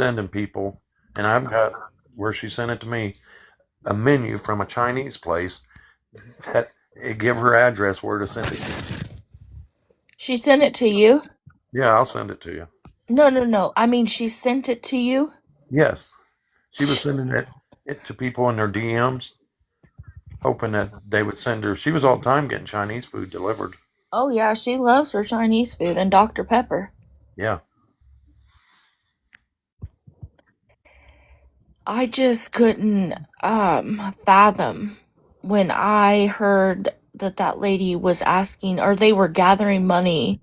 sending people, and I've got where she sent it to me, a menu from a Chinese place that it give her address where to send it to. She sent it to you? Yeah, I'll send it to you. No, no, no. I mean, she sent it to you? Yes, she was sending it to people in their DMs, hoping that they would send her. She was all the time getting Chinese food delivered. Oh, yeah, she loves her Chinese food and Dr. Pepper. Yeah. I just couldn't fathom when I heard that that lady was asking, or they were gathering money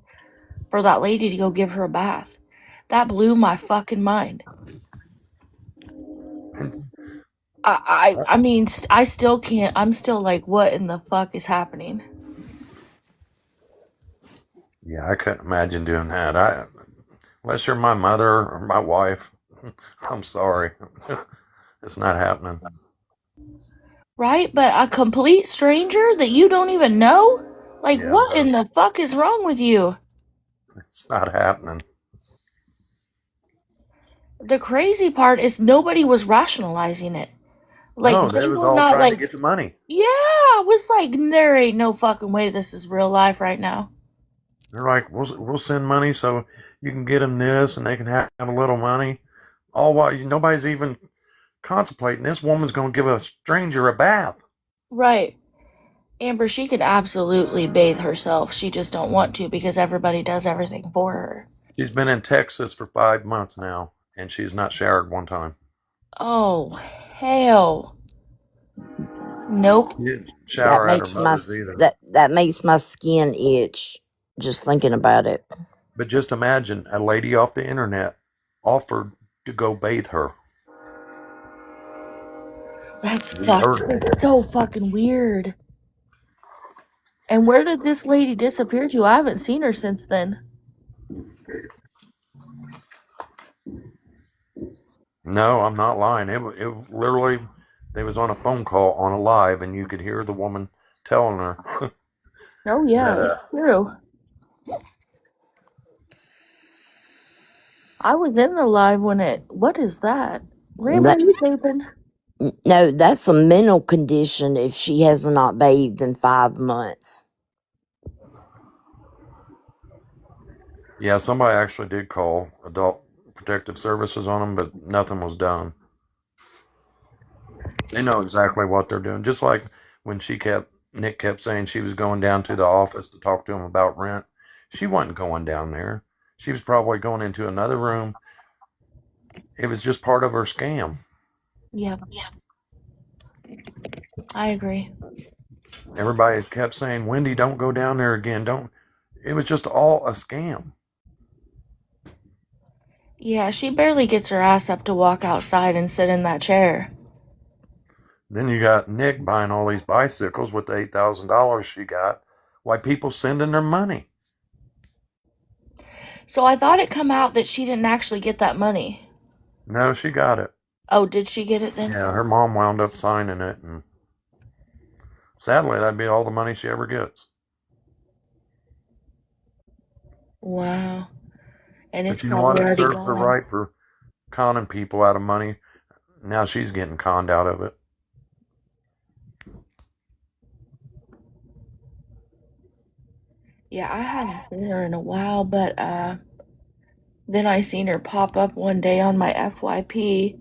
for that lady to go give her a bath. That blew my fucking mind. I mean, I still can't. I'm still like, what in the fuck is happening? Yeah, I couldn't imagine doing that. Unless you're my mother or my wife, I'm sorry. It's not happening. Right? But a complete stranger that you don't even know? Like, Yeah, what no, in the fuck is wrong with you? it's not happening. The crazy part is nobody was rationalizing it. Like, No, they they was were all not trying to like, get the money. yeah, I was like, there ain't no fucking way this is real life right now. They're like, we'll send money so you can get them this, and they can have a little money. All while nobody's even contemplating this woman's going to give a stranger a bath. Right. Amber, she could absolutely bathe herself. She just don't want to because everybody does everything for her. She's been in Texas for 5 months now, and she's not showered one time. Oh, hell. Nope. She didn't That shower at her makes my mother's either. that makes my skin itch just thinking about it. But just imagine a lady off the internet offered to go bathe her. That's We heard it's it. so fucking weird. And where did this lady disappear to? I haven't seen her since then. No, I'm not lying. It literally, they was on a phone call on a live, and you could hear the woman telling her Oh yeah, that it's true. I was in the live when it. What is that? Rambo, That, you taping? no, that's a mental condition if she has not bathed in 5 months. yeah, somebody actually did call Adult Protective Services on them, but nothing was done. They know exactly what they're doing. Just like when Nick kept saying she was going down to the office to talk to him about rent. She wasn't going down there. She was probably going into another room. It was just part of her scam. Yeah, I agree. Everybody kept saying, Wendy, don't go down there again. Don't. It was just all a scam. Yeah, she barely gets her ass up to walk outside and sit in that chair. Then you got Nick buying all these bicycles with the $8,000 she got. Why people sending her money? So I thought it come out that she didn't actually get that money. No, she got it. Oh, did she get it then? Yeah, her mom wound up signing it, and sadly, that'd be all the money she ever gets. Wow. And But it's you know what? probably It already serves her gone. right for conning people out of money. Now she's getting conned out of it. Yeah, I haven't seen her in a while, but then I seen her pop up one day on my FYP,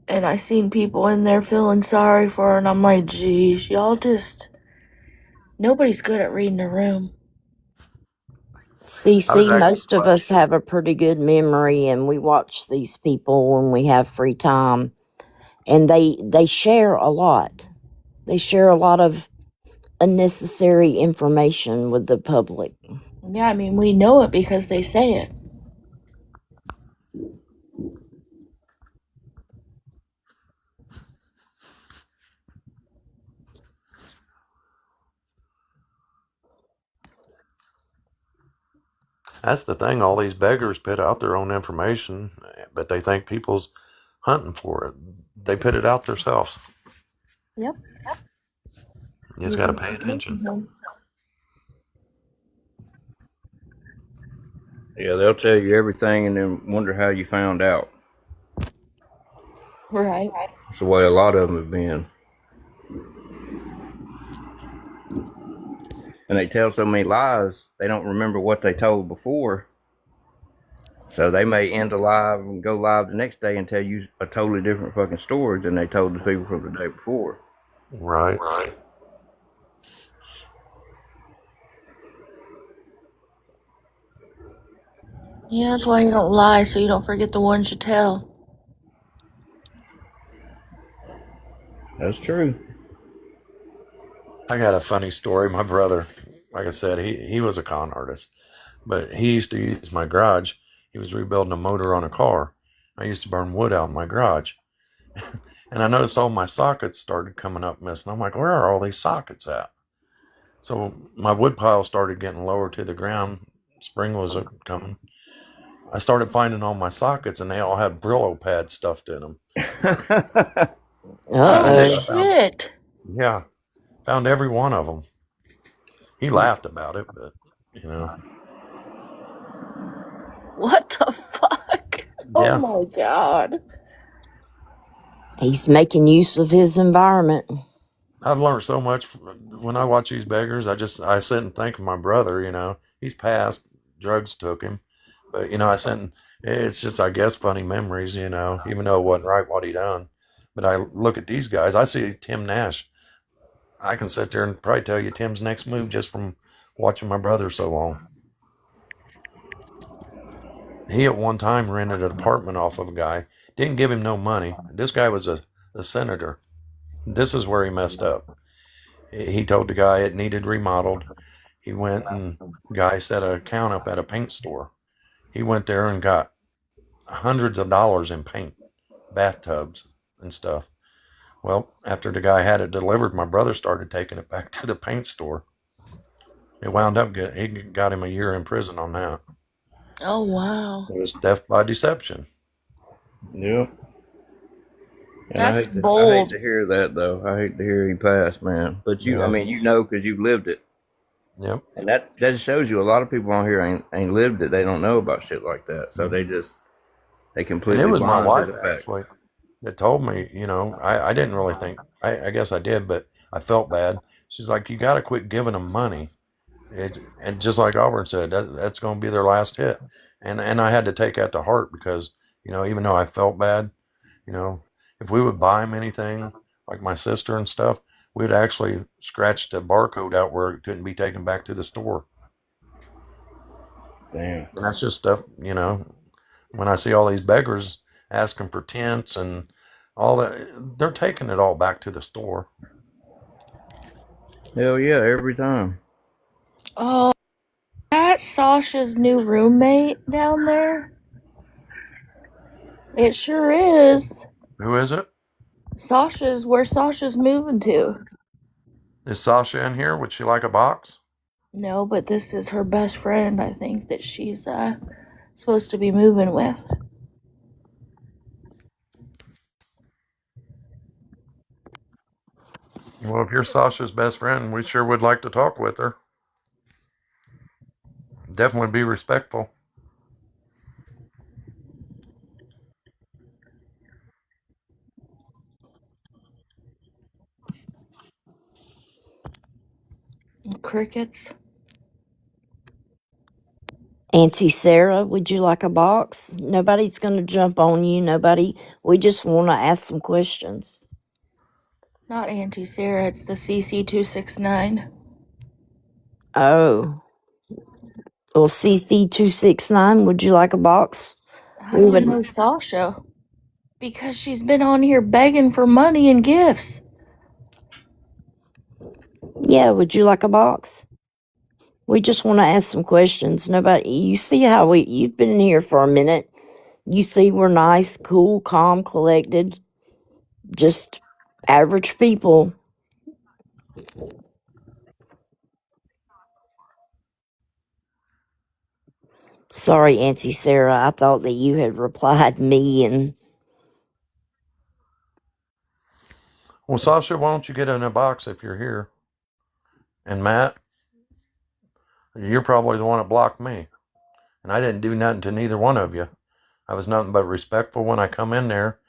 and I seen people in there feeling sorry for her, and I'm like, geez, y'all just nobody's good at reading a room. I was CC, actually most of us have a pretty good memory, and we watch these people when we have free time, and they share a lot. They share a lot of unnecessary information with the public. Yeah, I mean we know it because they say it. That's the thing. All these beggars put out their own information, but they think people's hunting for it. They put it out themselves. Yep. You just You got don't to pay listen to attention. him. Yeah, they'll tell you everything and then wonder how you found out. Right. That's the way a lot of them have been. And they tell so many lies, they don't remember what they told before. So they may end a live and go live the next day and tell you a totally different fucking story than they told the people from the day before. Right. Yeah, that's why you don't lie, so you don't forget the ones you tell. That's true. I got a funny story. My brother, like I said, he was a con artist, but he used to use my garage. He was rebuilding a motor on a car. I used to burn wood out in my garage. And I noticed all my sockets started coming up missing. I'm like, where are all these sockets at? So my wood pile started getting lower to the ground. Spring was coming. I started finding all my sockets, and they all had Brillo pads stuffed in them. Oh I Uh-oh. found, shit! yeah, found every one of them. He laughed about it, but you know, What the fuck? Oh yeah, my god. He's making use of his environment. I've learned so much when I watch these beggars. I sit and think of my brother. You know, he's passed. Drugs took him, but you know, I sit and it's just I guess funny memories. You know, even though it wasn't right what he done, but I look at these guys. I see Tim Nash. I can sit there and probably tell you Tim's next move just from watching my brother so long. He at one time rented an apartment off of a guy. Didn't give him no money. This guy was a senator. This is where he messed up. He told the guy it needed remodeled. He went and guy set an account up at a paint store. He went there and got hundreds of dollars in paint, bathtubs and stuff. Well, after the guy had it delivered, my brother started taking it back to the paint store. It wound up he got him a year in prison on that. Oh wow. It was theft by deception. Yeah. And That's I hate bold. to hear that though. I hate to hear he passed, man. But I Yeah. mean, you know, because you lived it, Yep. and that just shows you a lot of people on here ain't lived it. They don't know about shit like that, so they And it completely was my blind to wife the fact. actually that told me, you know, I didn't really think, I guess I did, but I felt bad. She's like, you got to quit giving them money. And just like Auburn said, that's going to be their last hit. And I had to take that to heart because, you know, even though I felt bad, you know, if we would buy them anything, like my sister and stuff, we'd actually scratch the barcode out where it couldn't be taken back to the store. Damn. And that's just stuff, you know, when I see all these beggars asking for tents and all that, they're taking it all back to the store. Hell yeah, every time. Oh, that's Sasha's new roommate down there? It sure is. Who is it? Sasha's where Sasha's moving to. Is Sasha in here? Would she like a box? No, but this is her best friend, I think, that she's supposed to be moving with. Well, if you're Sasha's best friend, we sure would like to talk with her. Definitely be respectful. Crickets. Auntie Sarah, would you like a box? Nobody's going to jump on you. Nobody. We just want to ask some questions. Not Auntie Sarah, it's the CC269. Oh. Well, CC269, would you like a box? How We do you would. know Sasha? Because she's been on here begging for money and gifts. Yeah, would you like a box? We just want to ask some questions. Nobody. You see how you've been in here for a minute. You see we're nice, cool, calm, collected. Just average people. Sorry, Auntie Sarah. I thought that you had replied me and Well, Sasha, why don't you get in a box if you're here? And Matt, you're probably the one that blocked me. And I didn't do nothing to neither one of you. I was nothing but respectful when I come in there.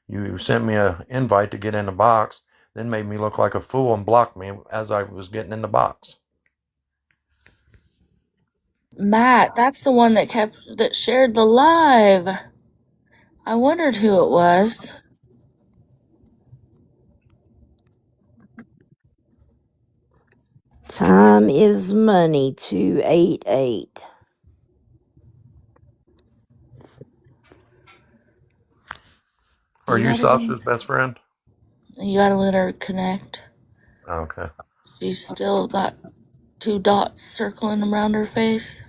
You sent me an invite to get in the box, then made me look like a fool and blocked me as I was getting in the box. Matt, that's the one that shared the live. I wondered who it was. Time is money. 288. Are You you gotta Sasha's best friend? you gotta let her connect. Okay. She's still got two dots circling around her face.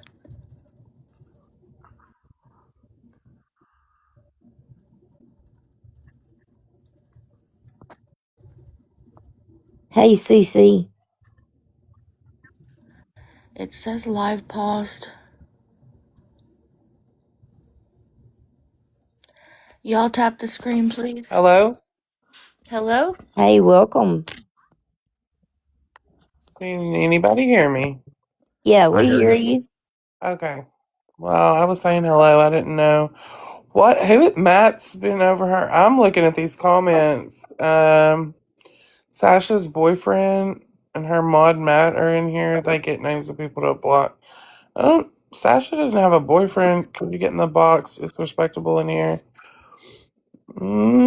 Hey, Cece. It says live paused. Y'all tap the screen, please. Hello? Hello? Hey, welcome. Can anybody hear me? Yeah, I we hear hear you. you. Okay. Well, I was saying hello. I didn't know. Matt's been over her. I'm looking at these comments. Sasha's boyfriend and her mod Matt are in here. They get names of people to block. Sasha doesn't have a boyfriend. Could you get in the box? It's respectable in here.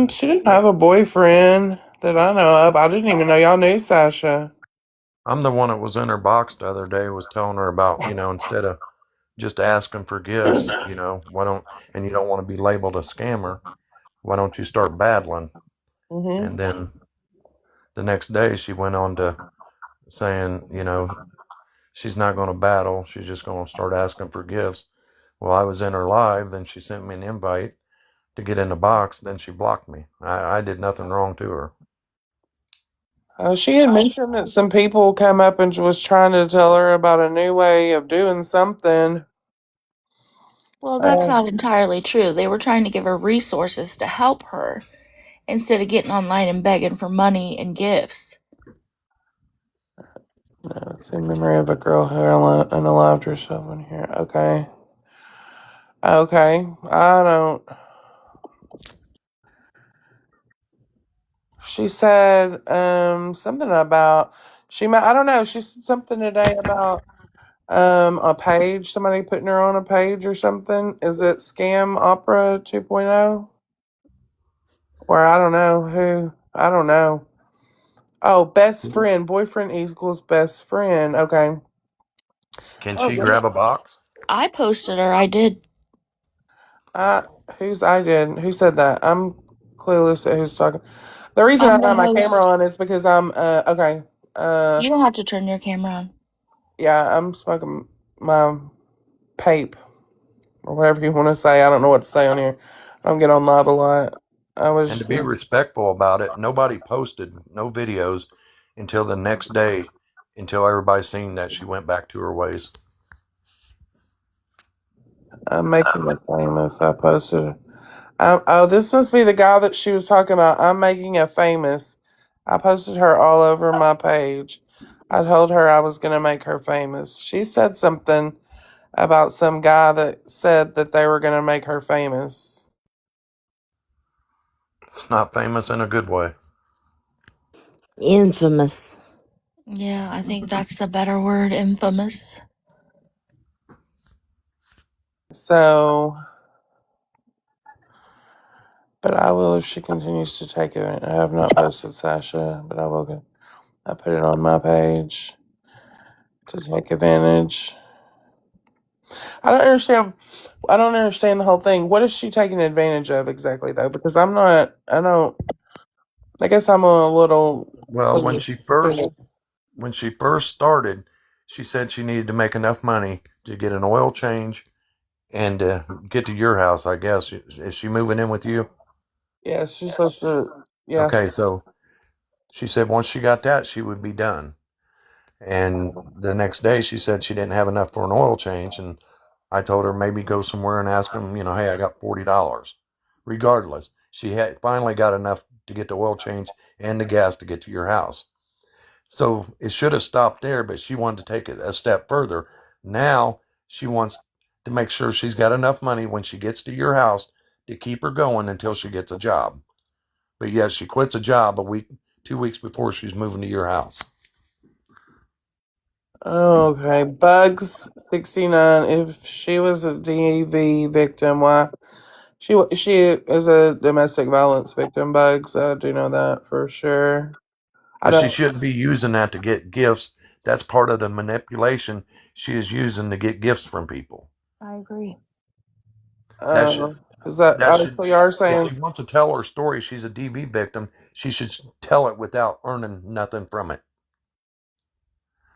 She didn't have a boyfriend that I know of. I didn't even know y'all knew Sasha. I'm the one that was in her box the other day, was telling her about, instead of just asking for gifts, why don't, and you don't want to be labeled a scammer, why don't you start battling? Mm-hmm. And then the next day she went on to saying, she's not going to battle. She's just going to start asking for gifts. Well, I was in her live. Then she sent me an invite to get in the box. Then she blocked me. I did nothing wrong to her. She had mentioned that some people come up and was trying to tell her about a new way of doing something. Well, that's Uh, not entirely true. They were trying to give her resources to help her instead of getting online and begging for money and gifts. no, it's in memory of a girl who unalived herself in here. Okay. Okay. I don't. She said something about I don't know. She said something today about a page, somebody putting her on a page or something. Is it Scam Opera 2.0? Or I don't know who. I don't know. Oh, best friend. Boyfriend equals best friend. Okay. Can Oh, she good. grab a box? I posted her. I did. I who's I did? Who said that? I'm clueless at who's talking. The reason I I'm the got my camera host. on is because I'm okay. You don't have to turn your camera on. Yeah, I'm smoking my pape or whatever you want to say. I don't know what to say on here. I don't get on live a lot. I And to was be respectful about it, nobody posted no videos until the next day, until everybody seen that she went back to her ways. I'm making it famous. I posted. Oh, this must be the guy that she was talking about. I'm making it famous. I posted her all over my page. I told her I was going to make her famous. She said something about some guy that said that they were going to make her famous. It's not famous in a good way. Infamous. Yeah, I think that's the better word, infamous. So, but I will if she continues to take it. I have not posted Sasha, but I will. I put it on my page to take advantage. I don't understand. I don't understand the whole thing. What is she taking advantage of exactly, though? Because I'm not. I don't. I guess I'm a little. Well, when clueless. she first started, she said she needed to make enough money to get an oil change and get to your house, I guess. Is she moving in with you? Yeah, she's supposed to. Yeah. Okay, so she said once she got that, she would be done. And the next day, she said she didn't have enough for an oil change. And I told her maybe go somewhere and ask them, hey, I got $40. Regardless, she had finally got enough to get the oil change and the gas to get to your house. So it should have stopped there, but she wanted to take it a step further. Now she wants to make sure she's got enough money when she gets to your house to keep her going until she gets a job. But yes, she quits a job a week, 2 weeks before she's moving to your house. Okay, Bugs 69. If she was a DV victim, why she is a domestic violence victim? Bugs, I do know that for sure. I But she don't. shouldn't be using that to get gifts. That's part of the manipulation she is using to get gifts from people. I agree. That should Is that that should so? You are if saying she wants to tell her story, she's a DV victim, she should tell it without earning nothing from it.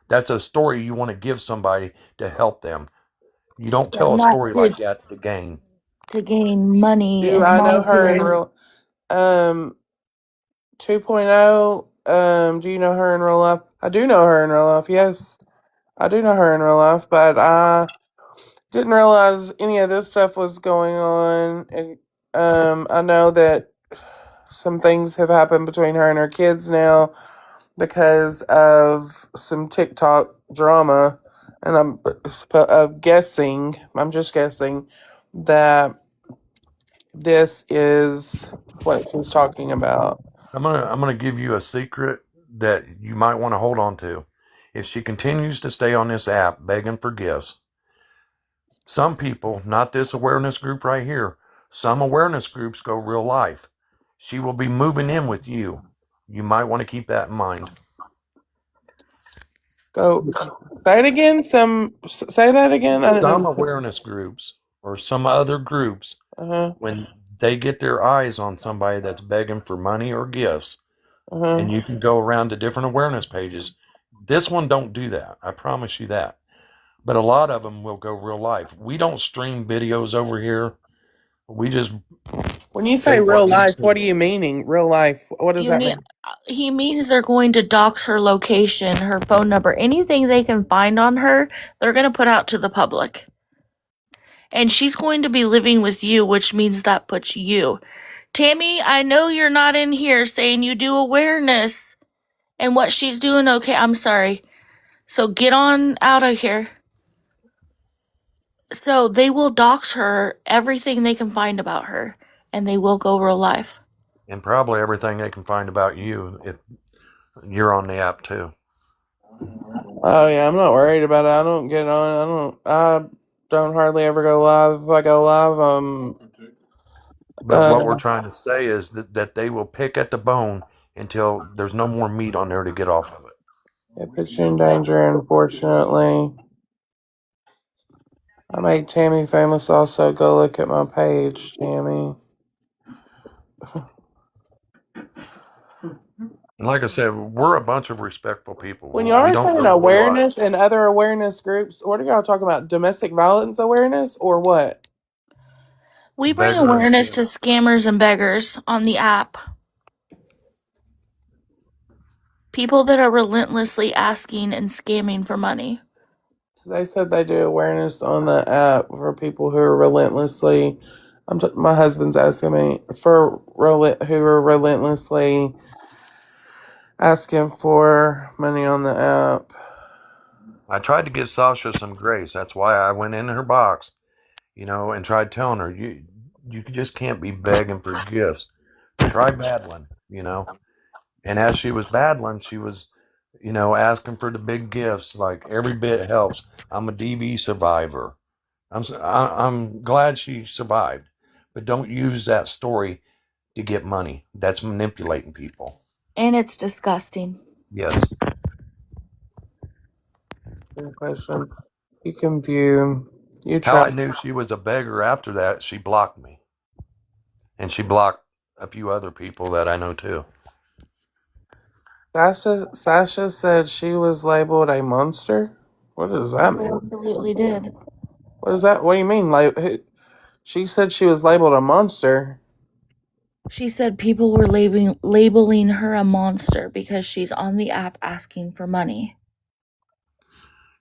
That's a story you want to give somebody to help them. You don't Yeah, tell a not story like that to gain. to gain money, do in I my know her in opinion. real 2.0? Do you know her in real life? I do know her in real life. Yes, I do know her in real life, but I didn't realize any of this stuff was going on. And, I know that some things have happened between her and her kids now because of some TikTok drama, and I'm guessing. I'm just guessing that this is what she's talking about. I'm gonna give you a secret that you might want to hold on to. If she continues to stay on this app begging for gifts, some people, not this awareness group right here, some awareness groups go real life. She will be moving in with you. You might want to keep that in mind. Go say it again. Say that again. I didn't Some understand. awareness groups or some other groups, Uh huh. when they get their eyes on somebody that's begging for money or gifts, Uh huh. and you can go around to different awareness pages. This one don't do that. I promise you that. But a lot of them will go real life. We don't stream videos over here. We just When you say say real what we life, what see. are you meaning? Real life. What does You that mean mean? he means they're going to dox her location, her phone number, anything they can find on her, they're going to put out to the public. And she's going to be living with you, which means that puts you. Tammy, I know you're not in here saying you do awareness and what she's doing. Okay, I'm sorry. So get on out of here. So they will dox her everything they can find about her, and they will go real life. And probably everything they can find about you if you're on the app too. Oh yeah, I'm not worried about it. I don't get on. I don't hardly ever go live. If I go live, But what we're uh, trying to say is that they will pick at the bone until there's no more meat on there to get off of it. it puts you in danger. Unfortunately, I made Tammy famous. Also, go look at my page, Tammy. And like I said, we're a bunch of respectful When people. y'all We are don't saying go real life. awareness and other awareness groups, what are y'all talking about? Domestic violence awareness or what? We bring Beggar and awareness to scammer. scammers and beggars on the app. People that are relentlessly asking and scamming for money. They said they do awareness on the app for people who are relentlessly. My husband's asking me for who are relentlessly asking for money on the app. I tried to give Sasha some grace. That's why I went in her box, and tried telling her, you just can't be begging for gifts. Try battling. And as she was battling, she was, asking for the big gifts. Like every bit helps. I'm a DV survivor. I'm glad she survived, but don't use that story to get money. That's manipulating people. And it's disgusting. Yes. Good question. You can view. You How try. I knew she was a beggar after that, she blocked me. And she blocked a few other people that I know too. Sasha said she was labeled a monster. What does that She mean? absolutely did. What is that? What do you mean? Like, she said she was labeled a monster. She said people were labeling her a monster because she's on the app asking for money.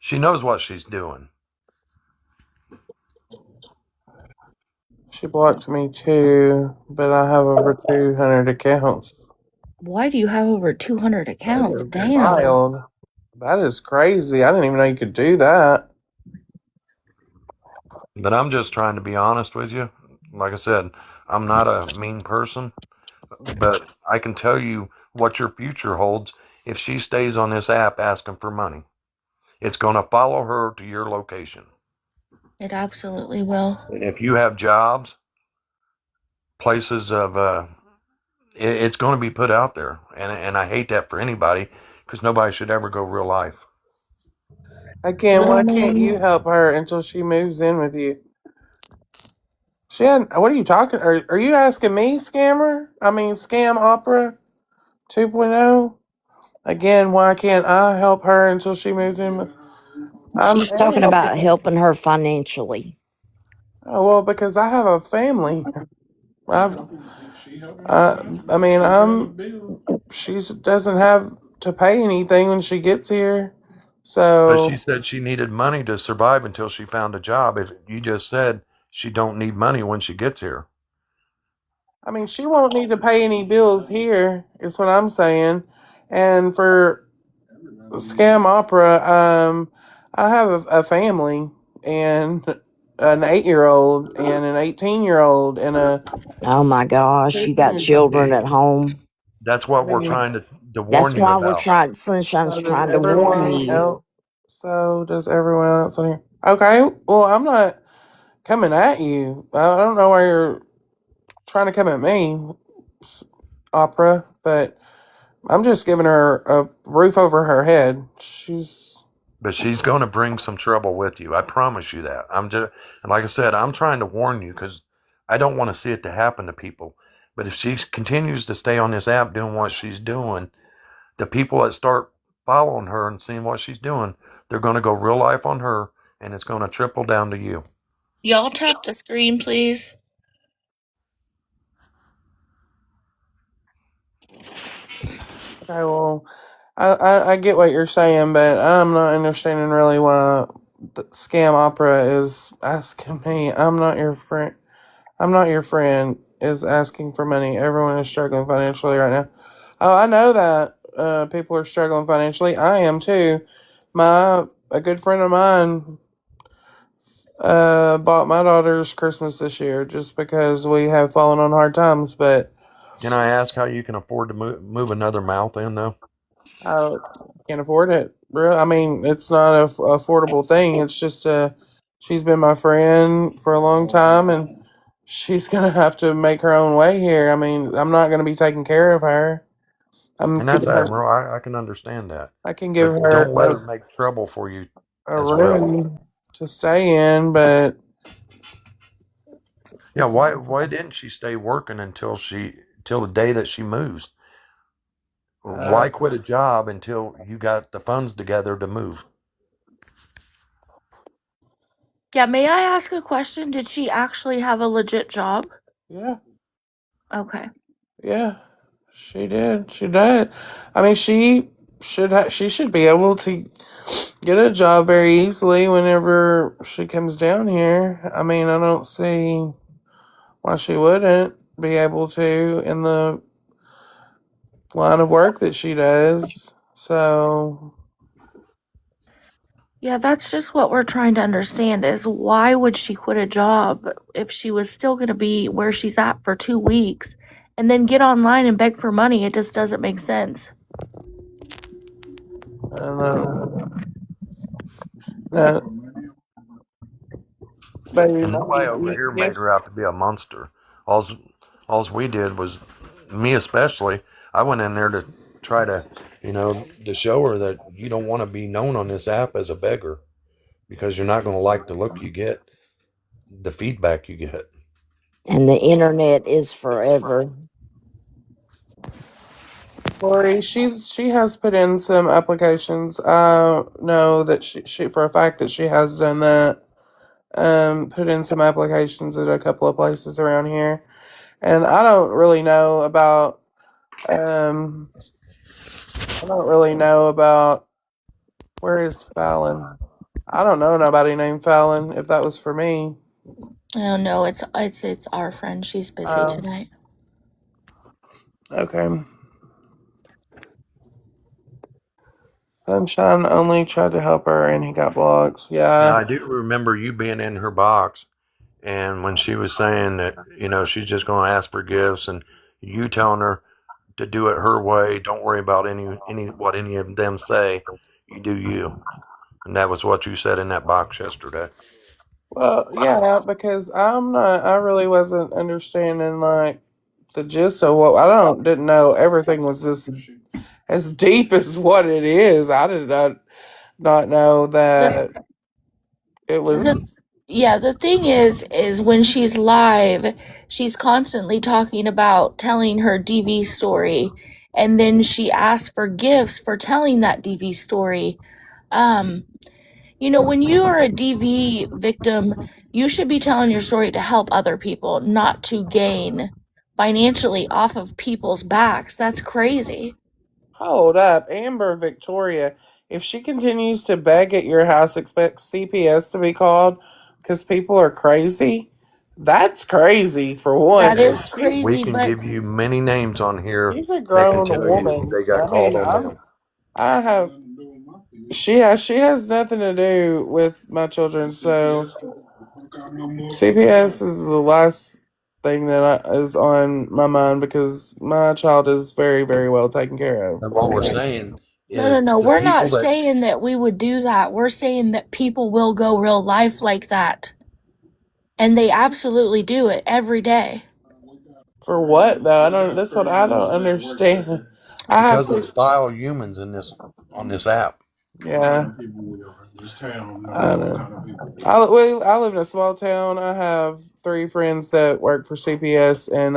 She knows what she's doing. She blocked me too, but I have over 200 accounts. Why do you have over 200 That accounts? is Damn. wild. That is crazy. I didn't even know you could do that. But I'm just trying to be honest with you. Like I said, I'm not a mean person, but I can tell you what your future holds if she stays on this app asking for money. It's going to follow her to your location. It absolutely will. And if you have jobs, places of, it's going to be put out there. And I hate that for anybody because nobody should ever go real life. Again, Little why can't known. you help her until she moves in with you? She had, what are you talking? Are you asking me, scammer? I mean, scam opera 2.0? Again, why can't I help her until she moves in? I She's am talking about helping. helping her financially. Oh, well, because I have a family. I've, I mean, she doesn't have to pay anything when she gets here. But she So, said she needed money to survive until she found a job. If you just said she don't need money when she gets here. I mean, she won't need to pay any bills here, is what I'm saying. And for scam opera, I have a family and an 8-year-old and an 18-year-old and a Oh my gosh, you got children at home. That's what I we're mean, trying to That's warn you why we're about. trying, Sunshine's trying to warn you. So does everyone else on here. Okay, well, I'm not coming at you. I don't know why you're trying to come at me, opera, but I'm just giving her a roof over her head. But she's going to bring some trouble with you. I promise you that. I'm just, and like I said, I'm trying to warn you because I don't want to see it to happen to people. But if she continues to stay on this app doing what she's doing, the people that start following her and seeing what she's doing, they're going to go real life on her, and it's going to trickle down to you. Y'all tap the screen, please. Okay, well, I get what you're saying, but I'm not understanding really why the scam opera is asking me. I'm not your friend. I'm not your friend. Is asking for money. Everyone is struggling financially right now. Oh, I know that people are struggling financially. I am too. A good friend of mine bought my daughter's Christmas this year just because we have fallen on hard times, but Can I ask how you can afford to move another mouth in, though? I can't afford it. I mean, it's not a affordable thing. It's just she's been my friend for a long time, and she's gonna have to make her own way here. I mean, I'm not gonna be taking care of her. I'm And that's giving her. admirable. I can understand that. I can give But her don't let her make trouble for you a as well. room to stay in, but Yeah, why didn't she stay working until the day that she moves? uh, Why quit a job until you got the funds together to move? Yeah, may I ask a question? Did she actually have a legit job? yeah, Okay. yeah, she did. She did. I mean, she should be able to get a job very easily whenever she comes down here. I mean, I don't see why she wouldn't be able to in the line of work that she does. So, Yeah, that's just what we're trying to understand is why would she quit a job if she was still going to be where she's at for 2 weeks and then get online and beg for money? It just doesn't make sense. I don't know. No, baby, And nobody over here made yes, her out to be a monster. All's we did was, me especially, I went in there to try to, to show her that you don't want to be known on this app as a beggar because you're not going to like the look you get, the feedback you get. And the internet is forever. Lori, she has put in some applications. I know that she for a fact that she has done that. Put in some applications at a couple of places around here, and um I don't really know about where is Fallon. I don't know nobody named Fallon. If that was for me, Oh no, it's our friend. She's busy uh, tonight. okay. Sunshine only tried to help her and he got blocked. Now Yeah. I do remember you being in her box, and when she was saying that, she's just going to ask for gifts, and you telling her to do it her way. Don't worry about any what any of them say. You do you, and that was what you said in that box yesterday. Well, yeah, because I really wasn't understanding like the gist of what didn't know everything was this as deep as what it is. I did not know The that it the was. yeah, the thing is when she's live, she's constantly talking about telling her DV story, and then she asks for gifts for telling that DV story. Um, when you are a DV victim, you should be telling your story to help other people, not to gain financially off of people's backs. That's crazy. Hold up, Amber Victoria. If she continues to beg at your house, expect CPS to be called because people are crazy. That's crazy for one. That Hey, is we crazy, can but give you many names on here She's a that can grown tell you woman. they got I called mean, on them. I have. She has nothing to do with my children, so CPS is the last thing that is on my mind because my child is very, very well taken care of. And what we're saying no, no, is no. the We're not people that saying that we would do that. We're saying that people will go real life like that. And they absolutely do it every day. For what though? I don't. That's what I don't understand. I have because to. there's vile humans in this on this app. Yeah. I know. I live in a small town. I have three friends that work for CPS, and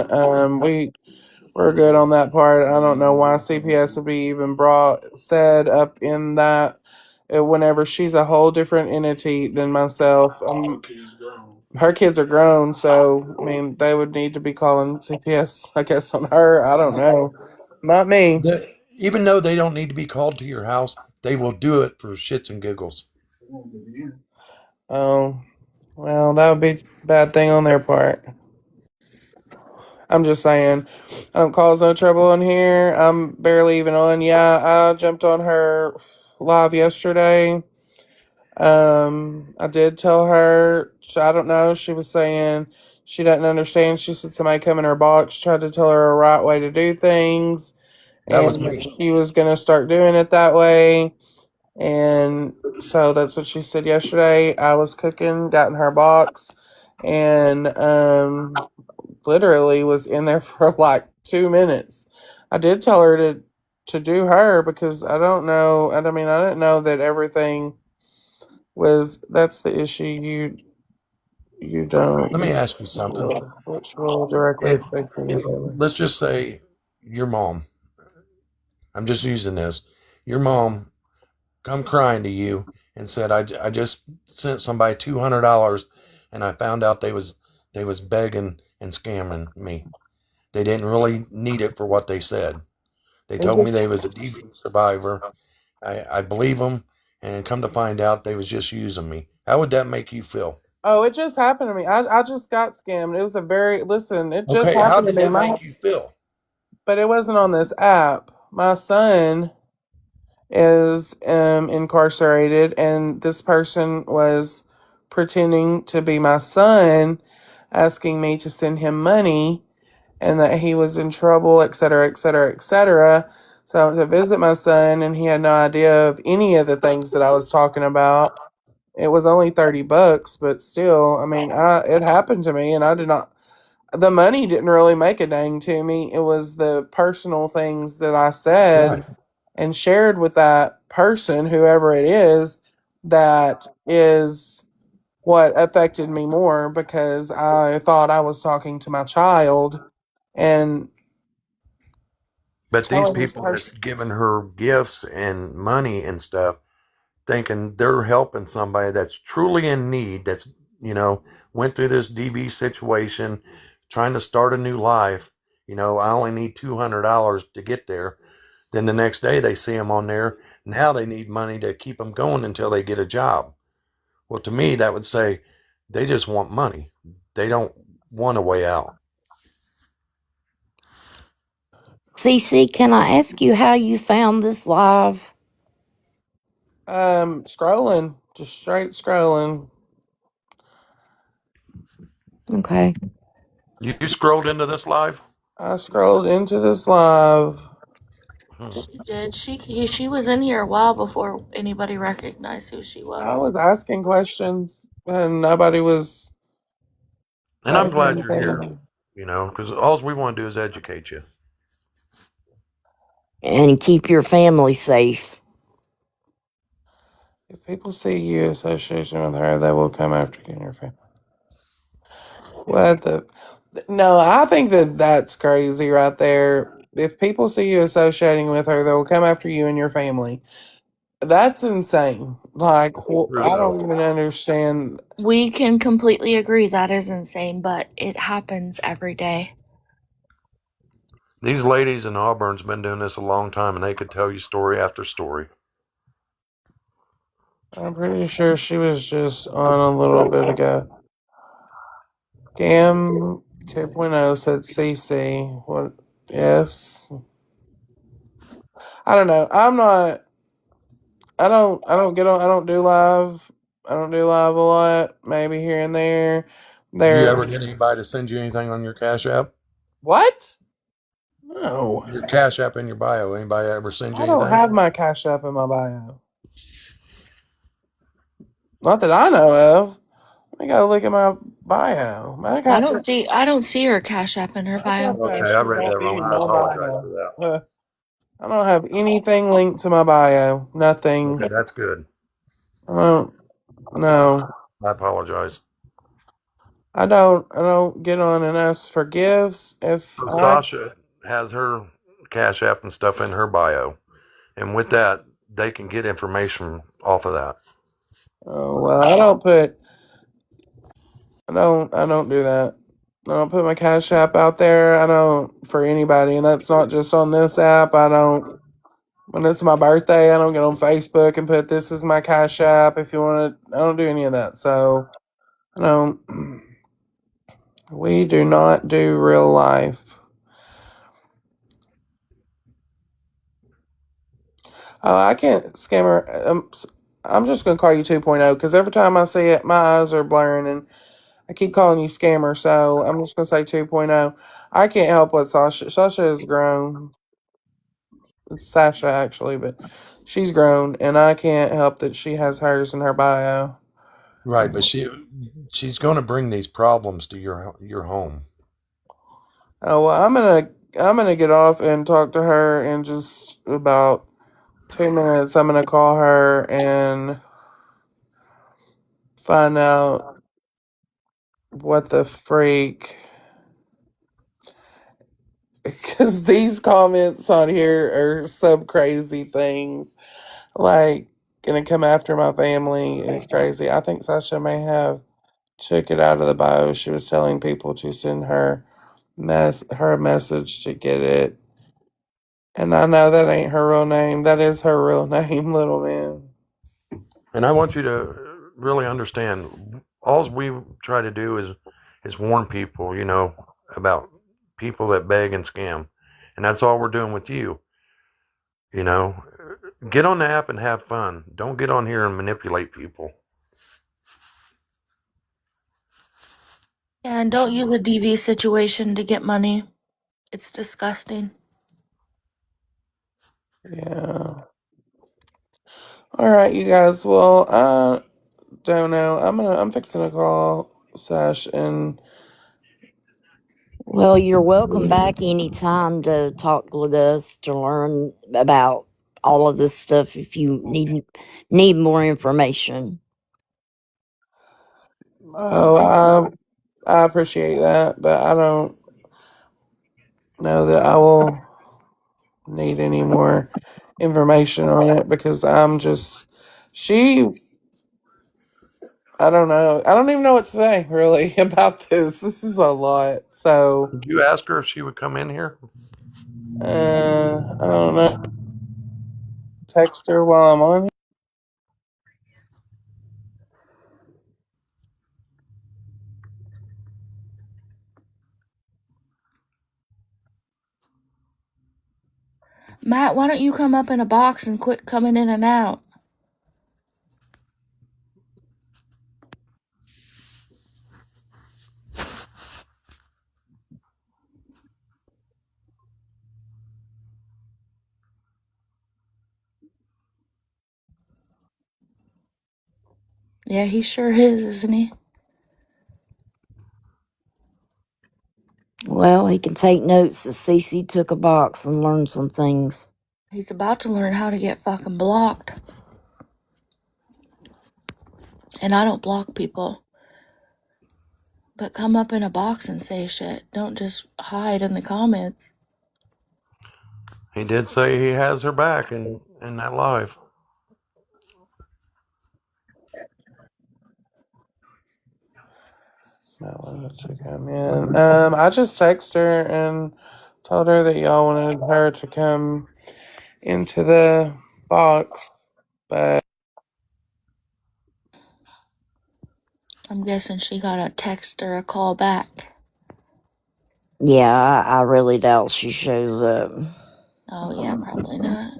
we're good on that part. I don't know why CPS would be even brought said up in that. Whenever she's a whole different entity than myself, her kids are grown, so I mean they would need to be calling CPS, I guess, on her. I don't know, not me. Even though they don't need to be called to your house, they will do it for shits and giggles. Oh, well, that would be a bad thing on their part. I'm just saying, I don't cause no trouble in here. I'm barely even on. Yeah, I jumped on her live yesterday. I did tell her. I don't know. She was saying she doesn't understand. She said somebody come in her box tried to tell her a right way to do things, That was and me. she was gonna start doing it that way. And so that's what she said yesterday. I was cooking, got in her box, and literally was in there for like 2 minutes. I did tell her to do her because I don't know. I mean, I didn't know that everything was. That's the issue. You don't. Let me ask you something. Which will directly If affect your if daily. let's just say your mom, I'm just using this, your mom come crying to you and said, I just sent somebody $200 and I found out they was begging and scamming me. They didn't really need it for what they said. They It told me just. they was a DV survivor. I believe them, and come to find out they was just using me. How would that make you feel? Oh, it just happened to me. I just got scammed. It was a very listen. It just Okay, how happened to did me. that make you feel? But it wasn't on this app. My son is incarcerated, and this person was pretending to be my son, asking me to send him money, and that he was in trouble, etc., etc., etc. So I went to visit my son, and he had no idea of any of the things that I was talking about. It was only $30, but still, I mean, it happened to me, and I did not. The money didn't really make a dang to me. It was the personal things that I said Right. and shared with that person, whoever it is, that is what affected me more because I thought I was talking to my child and But these telling this people person. that's giving her gifts and money and stuff, thinking they're helping somebody that's truly in need, that's, went through this DV situation, trying to start a new life. I only need $200 to get there. Then the next day they see them on there. Now they need money to keep them going until they get a job. Well, to me, that would say they just want money. They don't want a way out. CC, can I ask you how you found this live? Scrolling, just straight scrolling. Okay. You scrolled into this live? I scrolled into this live. Hmm. She did. She was in here a while before anybody recognized who she I was. was asking questions and nobody was And I'm saying glad you're anything here, about because all we want to do is educate you. And keep your family safe. it. If people see you association with her, they will come after you and your family. What the? No, I think that that's crazy right there. If people see you associating with her, they will come after you and your family. That's insane. Like, True, I though. don't even understand. We can completely agree that is insane, but it happens every day. These ladies in Auburn's been doing this a long time, and they could tell you story after story. I'm pretty sure she was just on a little bit ago. Gam 2.0 said CC. What? Yes. I don't know. I'm not. I don't. I don't get on. I don't do live. I don't do live a lot. Maybe here and there. Do you There. ever get anybody to send you anything on your Cash App? What? No. Your Cash App in your bio. Anybody ever send you I don't anything? have my Cash App in my bio. Not that I know of. I gotta look at my bio. I don't see her Cash App in her My bio. Cash App Okay, I should read not that be wrong. in I my apologize bio. for that. I don't have anything linked to my bio. Nothing. Okay, that's good. I don't. No. I apologize. I don't. I don't get on and ask for gifts. If So I. Sasha has her Cash App and stuff in her bio, and with that, they can get information off of that. Oh well, I don't put. I don't. I don't do that. I don't put my Cash App out there. I don't for anybody, and that's not just on this app. I don't. When it's my birthday, I don't get on Facebook and put this is my Cash App. If you want to, I don't do any of that. So I don't. We do not do real life. Oh, I can't scam her. I'm just gonna call you 2.0 because every time I see it, my eyes are blurring and I keep calling you scammer. So I'm just gonna say 2.0. I can't help what Sasha. Sasha has grown. It's Sasha actually, but she's grown, and I can't help that she has hers in her bio. Right, but she's going to bring these problems to your home. Oh well, I'm gonna get off and talk to her in just about 2 minutes. I'm gonna call her and find out what the freak. Because these comments on here are some crazy things. Like, gonna come after my family is crazy. I think Sasha may have took it out of the bio. She was telling people to send her a message to get it. And I know that ain't her real name. That is her real name, little man. And I want you to really understand. All we try to do is warn people, about people that beg and scam, and that's all we're doing with you. You know, get on the app and have fun. Don't get on here and manipulate people. Yeah, and don't use a DV situation to get money. It's disgusting. Yeah. All right, you guys. Well, I don't know. I'm fixing to call Sash and Well, you're welcome back anytime to talk with us to learn about all of this stuff if you need more information. oh, I appreciate that, but I don't know that I will need any more information on it because I'm just she. I don't know. I don't even know what to say really about this. This is a lot. So Did you ask her if she would come in here? I don't know. Text her while I'm on. Matt, why don't you come up in a box and quit coming in and out? Yeah, he sure is, isn't he? Well, he can take notes as Cece took a box and learn some things. He's about to learn how to get fucking blocked. And I don't block people. But come up in a box and say shit. Don't just hide in the comments. He did say he has her back in that live. No, to come in. I just texted her and told her that y'all wanted her to come into the box, but I'm guessing she got a text or a call back. Yeah, I really doubt she shows up. Oh, yeah, probably not.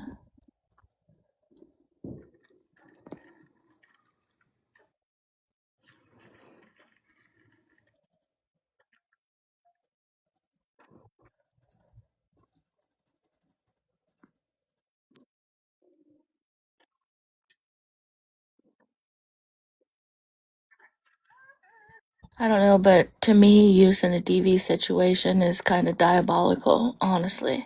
I don't know, but to me, use in a DV situation is kind of diabolical, honestly.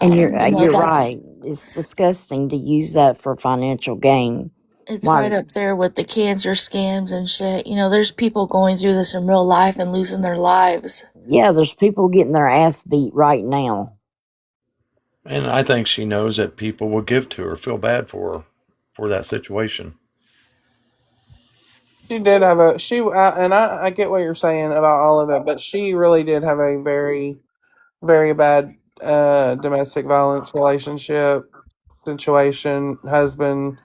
And you're That's right. It's disgusting to use that for financial gain. it's Why? right up there with the cancer scams and shit. There's people going through this in real life and losing their lives. Yeah, there's people getting their ass beat right now. And I think she knows that people will give to her, feel bad for her for that situation. she did have and I get what you're saying about all of it, but she really did have a very, very bad domestic violence relationship situation, husband,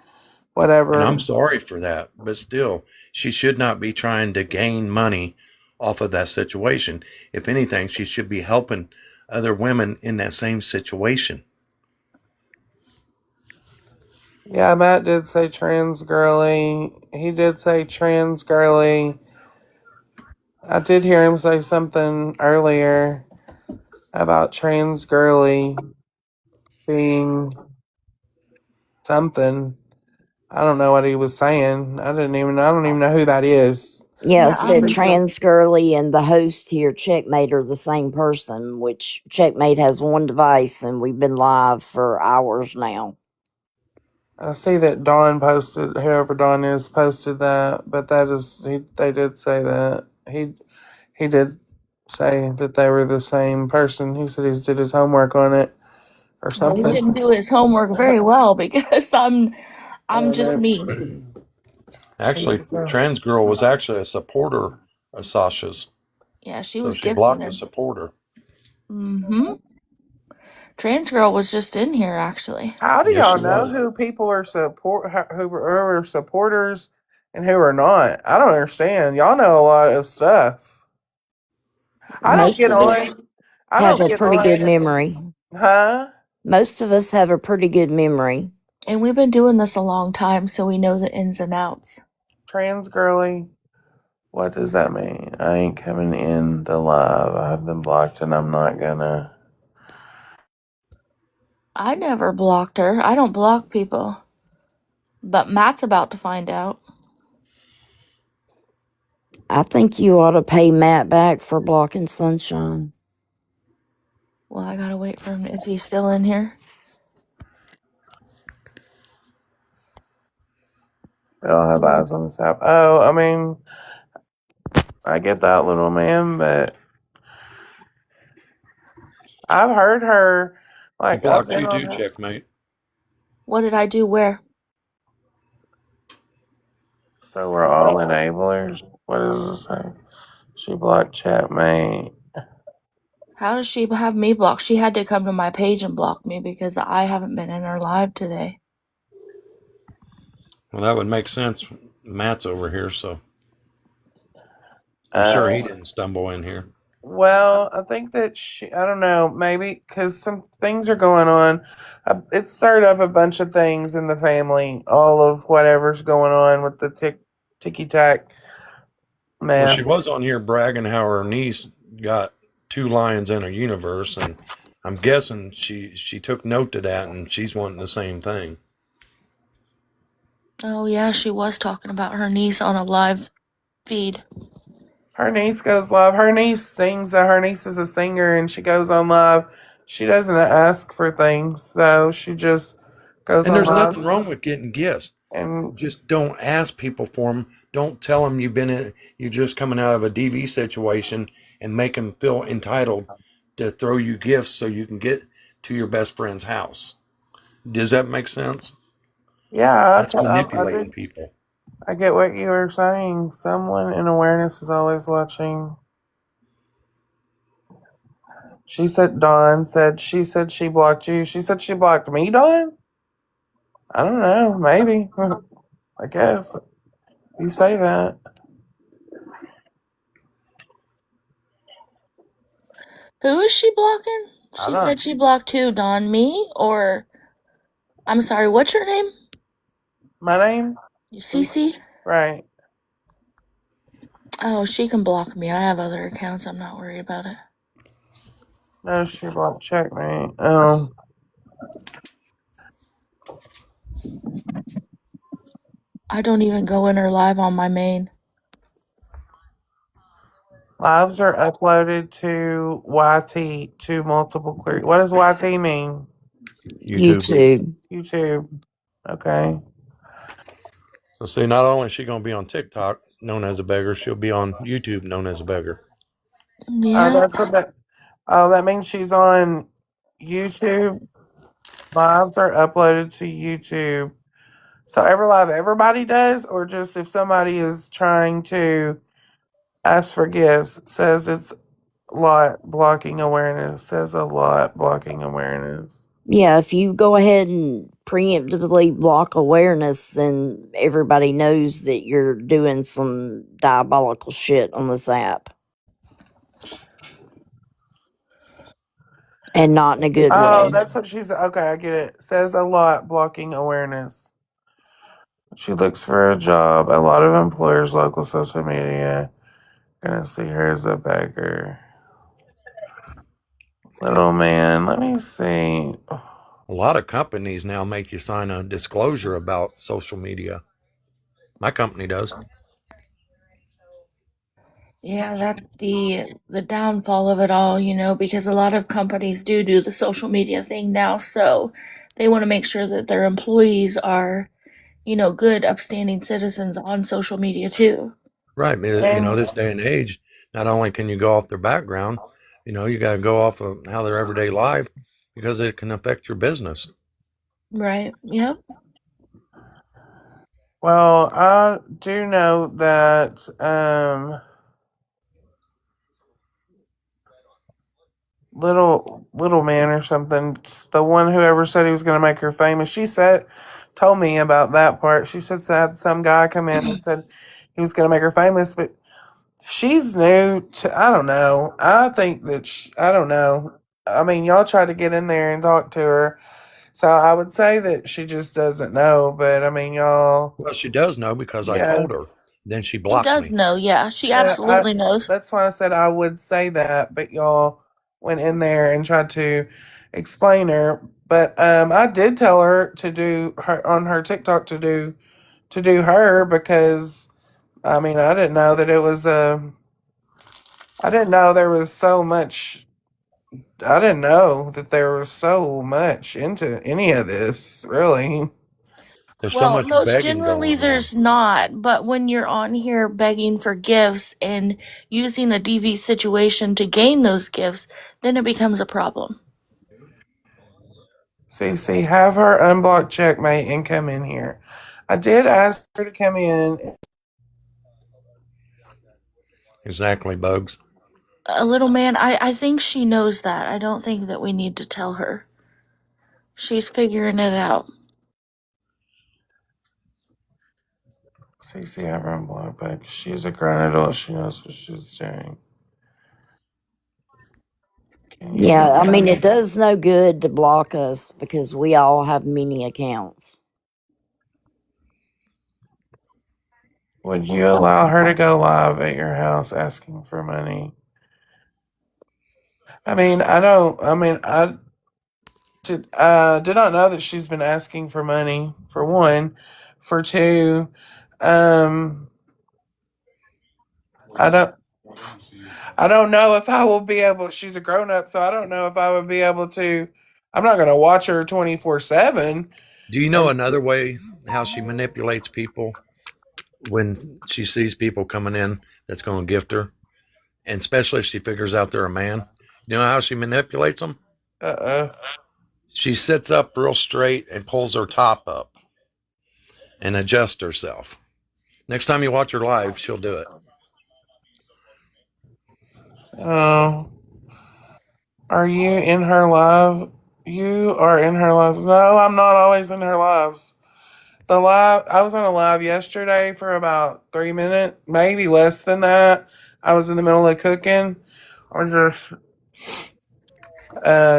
And whatever. I'm sorry for that, but still, she should not be trying to gain money off of that situation. If anything, she should be helping other women in that same situation. Yeah, Matt did say trans girly. He did say trans girly. I did hear him say something earlier about trans girly being something. I don't know what he was saying. I don't even know who that is. Yeah, Yeah, said I'm Trans Girly and the host here, Checkmate, are the same person, which Checkmate has one device and we've been live for hours now. I see that Dawn posted, whoever Dawn is, posted that, but that is they did say that he did say that they were the same person. He said he did his homework on it or well, he something. didn't do his homework very well because I'm just me. Actually, Trans Girl was actually a supporter of Sasha's, Yeah, she so was she gifting blocked a him. supporter. Mm-hmm. Trans girl was just in here actually. How do Yes, y'all she know was. who people are who are supporters and who are not? I don't understand. Y'all know a lot of stuff. I don't Most get of us on. I have don't a get pretty good on. memory. Huh? Most of us have a pretty good memory. And we've been doing this a long time, so we know the ins and outs. Trans girly. What does that mean? I ain't coming in the live. I have been blocked and I'm not gonna. I never blocked her. I don't block people. But Matt's about to find out. I think you ought to pay Matt back for blocking Sunshine. Well, I gotta wait for him. Is he still in here? We all have eyes on this app. Oh, I mean, I get that, little man, but I've heard her. He Like, I've blocked been you on too, her. Checkmate. What did I do where? So we're all enablers. What does it say? She blocked chat mate. How does she have me blocked? She had to come to my page and block me because I haven't been in her live today. Well, that would make sense. Matt's over here, so I'm sure Uh, he didn't stumble in here. well, I think that I don't know, maybe because some things are going on. It stirred up a bunch of things in the family, all of whatever's going on with the ticky tack Well, math. she was on here bragging how her niece got two lions in a universe, and I'm guessing she took note to that, and she's wanting the same thing. Oh, yeah, she was talking about her niece on a live feed. Her niece goes live. Her niece sings. Her niece is a singer, and she goes on live. She doesn't ask for things, though. She just goes And on there's live nothing wrong with getting gifts. and Just don't ask people for them. Don't tell them you're just coming out of a DV situation and make them feel entitled to throw you gifts so you can get to your best friend's house. Does that make sense? yeah, That's manipulating people. I get what you were saying. Someone in awareness is always watching. She said she blocked you. She said she blocked me, Dawn? I don't know, maybe. I guess. You say that. Who is she blocking? I She don't said she blocked who, Don? Me? Or, I'm sorry, what's your name? my name? Cece? Right. Oh, she can block me. I have other accounts. I'm not worried about it. No, she blocked checkmate. I don't even go in her live on my main. Lives are uploaded to YT to multiple clear. What does YT mean? YouTube. YouTube. YouTube. Okay. So see, not only is she going to be on TikTok, known as a beggar, she'll be on YouTube, known as a beggar. Oh, Yeah. that's what that. Oh, that means she's on YouTube. Lives are uploaded to YouTube. So every live everybody does, or just if somebody is trying to ask for gifts, says it's lot blocking awareness. Says a lot blocking awareness. Yeah, if you go ahead and preemptively block awareness, then everybody knows that you're doing some diabolical shit on this app. And not in a good Oh, way. that's what she's. Okay, I get it. Says a lot blocking awareness. She looks for a job. A lot of employers, local social media, gonna see her as a beggar. Little man, let me see. A lot of companies now make you sign a disclosure about social media. My company does. Yeah, that's the downfall of it all, because a lot of companies do the social media thing now, so they want to make sure that their employees are, good, upstanding citizens on social media too. Right. And This day and age, not only can you go off their background, you got to go off of how their everyday life because it can affect your business. Right. Yep. well, I do know that little man or something, the one whoever said he was gonna make her famous, she said told me about that part. She said had some guy come in and said he was gonna make her famous, but she's new to. I don't know. I think that I don't know. I mean, y'all try to get in there and talk to her. So I would say that she just doesn't know, but I mean, y'all, Well, she does know because I yeah, told her. Then she She blocked does me. know. Yeah, she yeah. absolutely knows. That's why I said I would say that, but y'all went in there and tried to explain her. But I did tell her to do her on her TikTok to do her because I mean I didn't know that it was I didn't know there was so much. I didn't know that there was so much into any of this, really. There's so Well, much most begging generally going on. there's not, but when you're on here begging for gifts and using a DV situation to gain those gifts, then it becomes a problem. CC, have her unblock checkmate and come in here. I did ask her to come in. Exactly, Bugs. A little man, I think she knows that. I don't think that we need to tell her. She's figuring it out. CC, have her unblock back. She's a grown adult. She knows what she's doing. Can you Yeah, I mean, come? it does no good to block us because we all have many accounts. Would you allow her to go live at your house asking for money? I mean, I don't. I mean, did not know that she's been asking for money, for one. for two. Um, I don't. I don't know if I will be able. She's a grown up, so I don't know if I would be able to. I'm not going to watch her 24/7. Do you know And another way how she manipulates people when she sees people coming in that's going to gift her, and especially if she figures out they're a man? You know how she manipulates them? uh, She sits up real straight and pulls her top up and adjusts herself. Next time you watch her live, she'll do it. uh, are you in her live? You are in her lives. No, I'm not always in her lives. The live, I was on a live yesterday for about 3 minutes, maybe less than that. I was in the middle of cooking. I was just,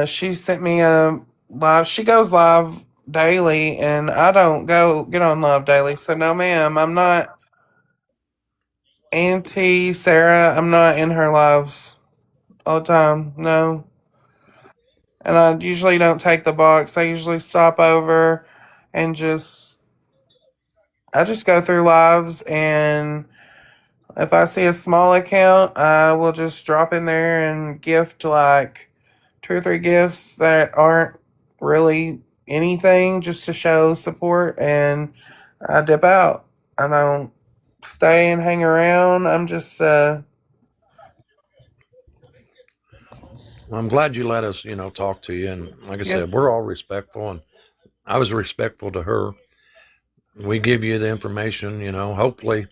she sent me a live. She goes live daily, and I don't go get on live daily. So no, ma'am, I'm not Auntie Sarah. I'm not in her lives all the time. No, and I usually don't take the box. I usually stop over and I just go through lives, and if I see a small account, I will just drop in there and gift like two or three gifts that aren't really anything, just to show support, and I dip out. I don't stay and hang around. I'm just Well, I'm glad you let us, talk to you. And like I yeah. said, we're all respectful, and I was respectful to her. We give you the information, hopefully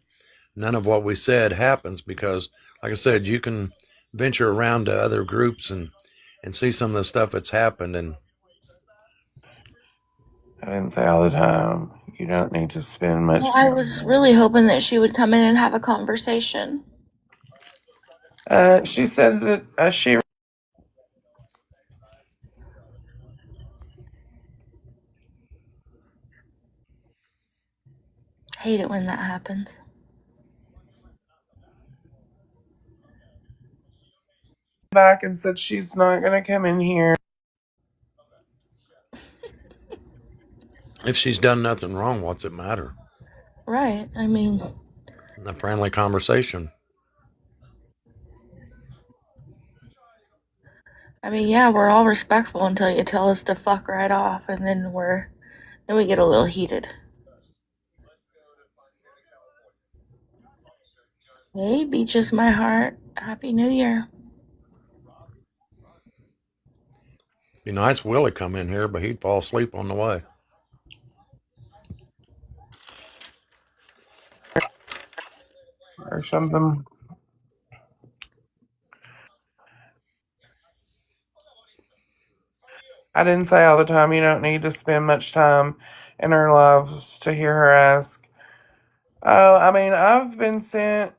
none of what we said happens because, like I said, you can venture around to other groups and see some of the stuff that's happened. And I didn't say all the time. You don't need to spend much. Well, I was really hoping that she would come in and have a conversation. She said that she Hate it when that happens. back and said she's not gonna come in here. if she's done nothing wrong, what's it matter? Right. I mean, A friendly conversation. yeah, we're all respectful until you tell us to fuck right off, and then we get a little heated. Hey, beaches my heart. Happy New Year. Be nice Willie come in here, but he'd fall asleep on the way. Or something. I didn't say all the time. You don't need to spend much time in her lives to hear her ask. Oh, I mean, I have been sent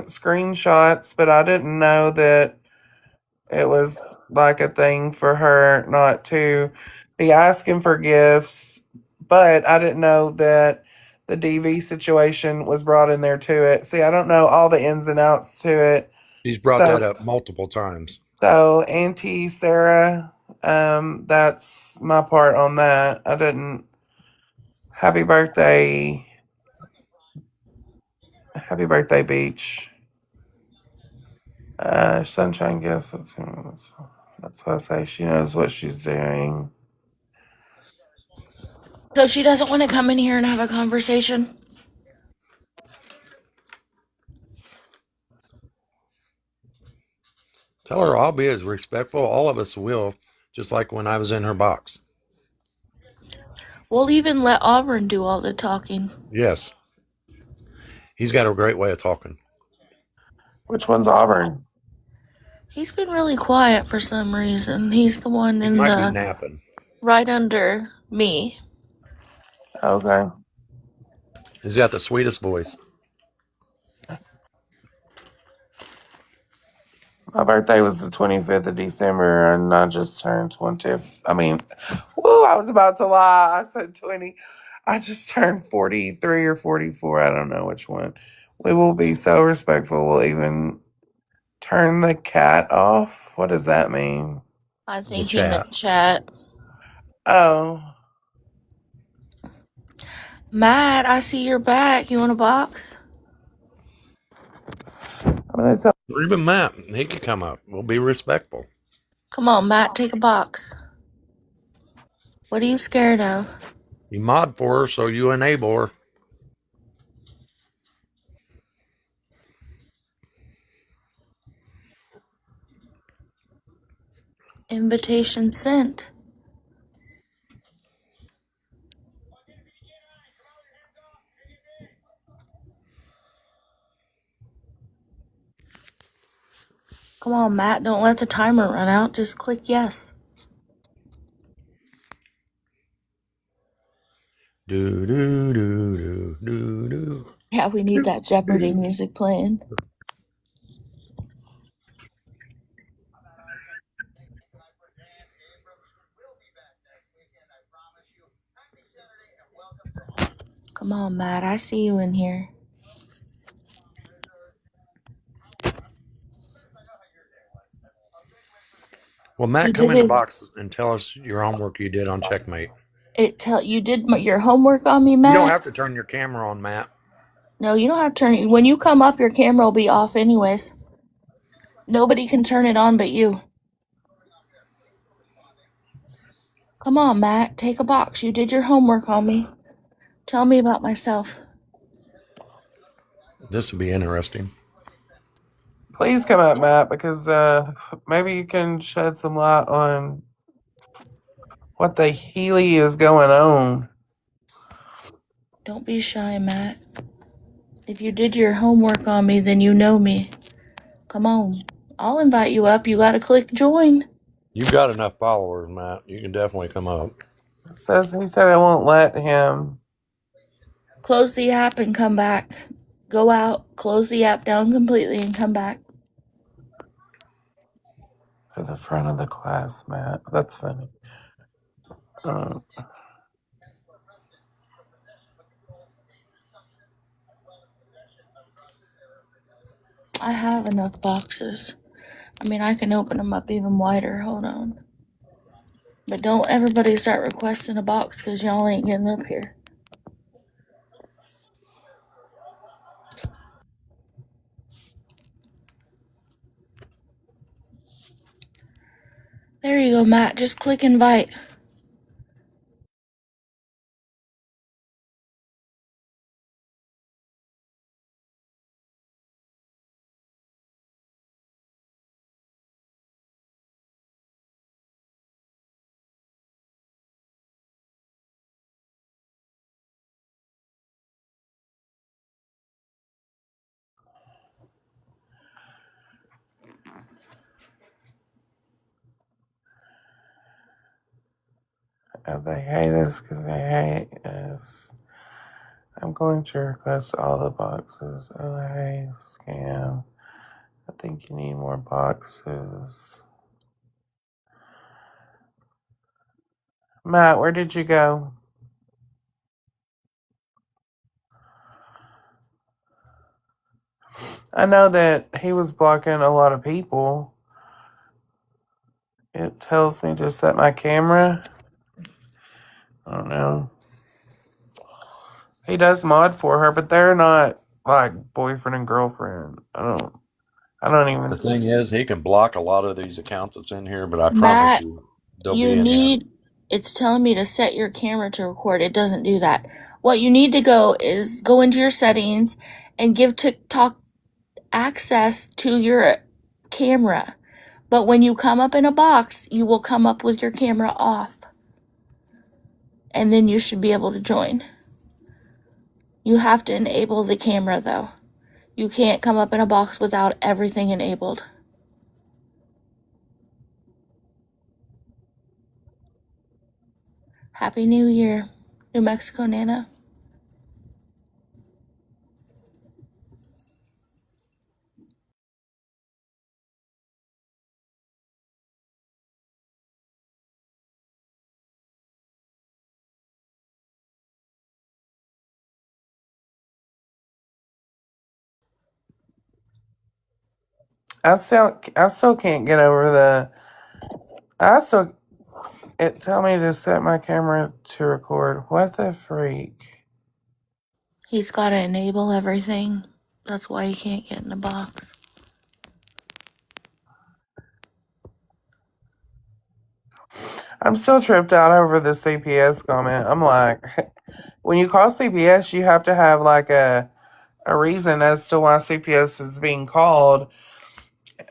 screenshots, but I didn't know that it was like a thing for her not to be asking for gifts. But I didn't know that the DV situation was brought in there to it. See, I don't know all the ins and outs to it. He's brought So that up multiple times. So, Auntie Sarah, that's my part on that. I didn't. Happy birthday. Happy birthday, Beach. Sunshine gifts. That's what I say. She knows what she's doing. So she doesn't want to come in here and have a conversation? Tell her I'll be as respectful. All of us will, just like when I was in her box. We'll even let Auburn do all the talking. Yes. He's got a great way of talking. Which one's Auburn? He's been really quiet for some reason. He's the one He in might be the napping. right under me. Okay. He's got the sweetest voice. My birthday was the 25th of December, and I just turned 20. I mean, woo, I was about to lie. I said 20. I just turned 43 or 44. I don't know which one. We will be so respectful. We'll even turn the cat off. What does that mean? I The think he chat. meant chat. Oh, Matt, I see you're back. You want a box? I'm gonna tell. Or even Matt, he could come up. We'll be respectful. Come on, Matt, take a box. What are you scared of? You mod for her, so you enable her. Invitation sent. Come on, Matt, don't let the timer run out. Just click yes. Do do do do do do. Yeah, we need that Jeopardy music playing. Come on, Matt, I see you in here. Well, Matt, You come did in the it. box and tell us your homework you did on Checkmate. You did your homework on me, You don't Matt? have to turn your camera on, Matt. No, you don't have to turn it. When you come up, your camera will be off anyways. Nobody can turn it on but you. Come on, Matt, take a box. You did your homework on me. Tell me about myself. This would be interesting. Please come up, Matt, because maybe you can shed some light on what the Healy is going on. Don't be shy, Matt. If you did your homework on me, then you know me. Come on. I'll invite you up. You gotta click join. You've got enough followers, Matt. You can definitely come up. He said I won't let him. Close the app and come back. Go out, close the app down completely, and come back. To the front of the class, Matt. That's funny. I have enough boxes. I mean, I can open them up even wider. Hold on. But don't everybody start requesting a box because y'all ain't getting up here. There you go, Matt. Just click invite. They hate us because they hate us. I'm going to request all the boxes. Oh, hey, scam. I think you need more boxes. Matt, where did you go? I know that he was blocking a lot of people. It tells me to set my camera. I don't know. He does mod for her, but they're not like boyfriend and girlfriend. I don't even The thing is, he can block a lot of these accounts that's in here, but I promise Matt, you, they'll be in here. it's telling me to set your camera to record. It doesn't do that. What you need to go is go into your settings and give TikTok access to your camera. But when you come up in a box, you will come up with your camera off. And then you should be able to join. You have to enable the camera though. You can't come up in a box without everything enabled. Happy New Year, New Mexico Nana. I still can't get over the. I still. It tell me to set my camera to record. What the freak? He's got to enable everything. That's why he can't get in the box. I'm still tripped out over the CPS comment. I'm like, when you call CPS, you have to have like a reason as to why CPS is being called.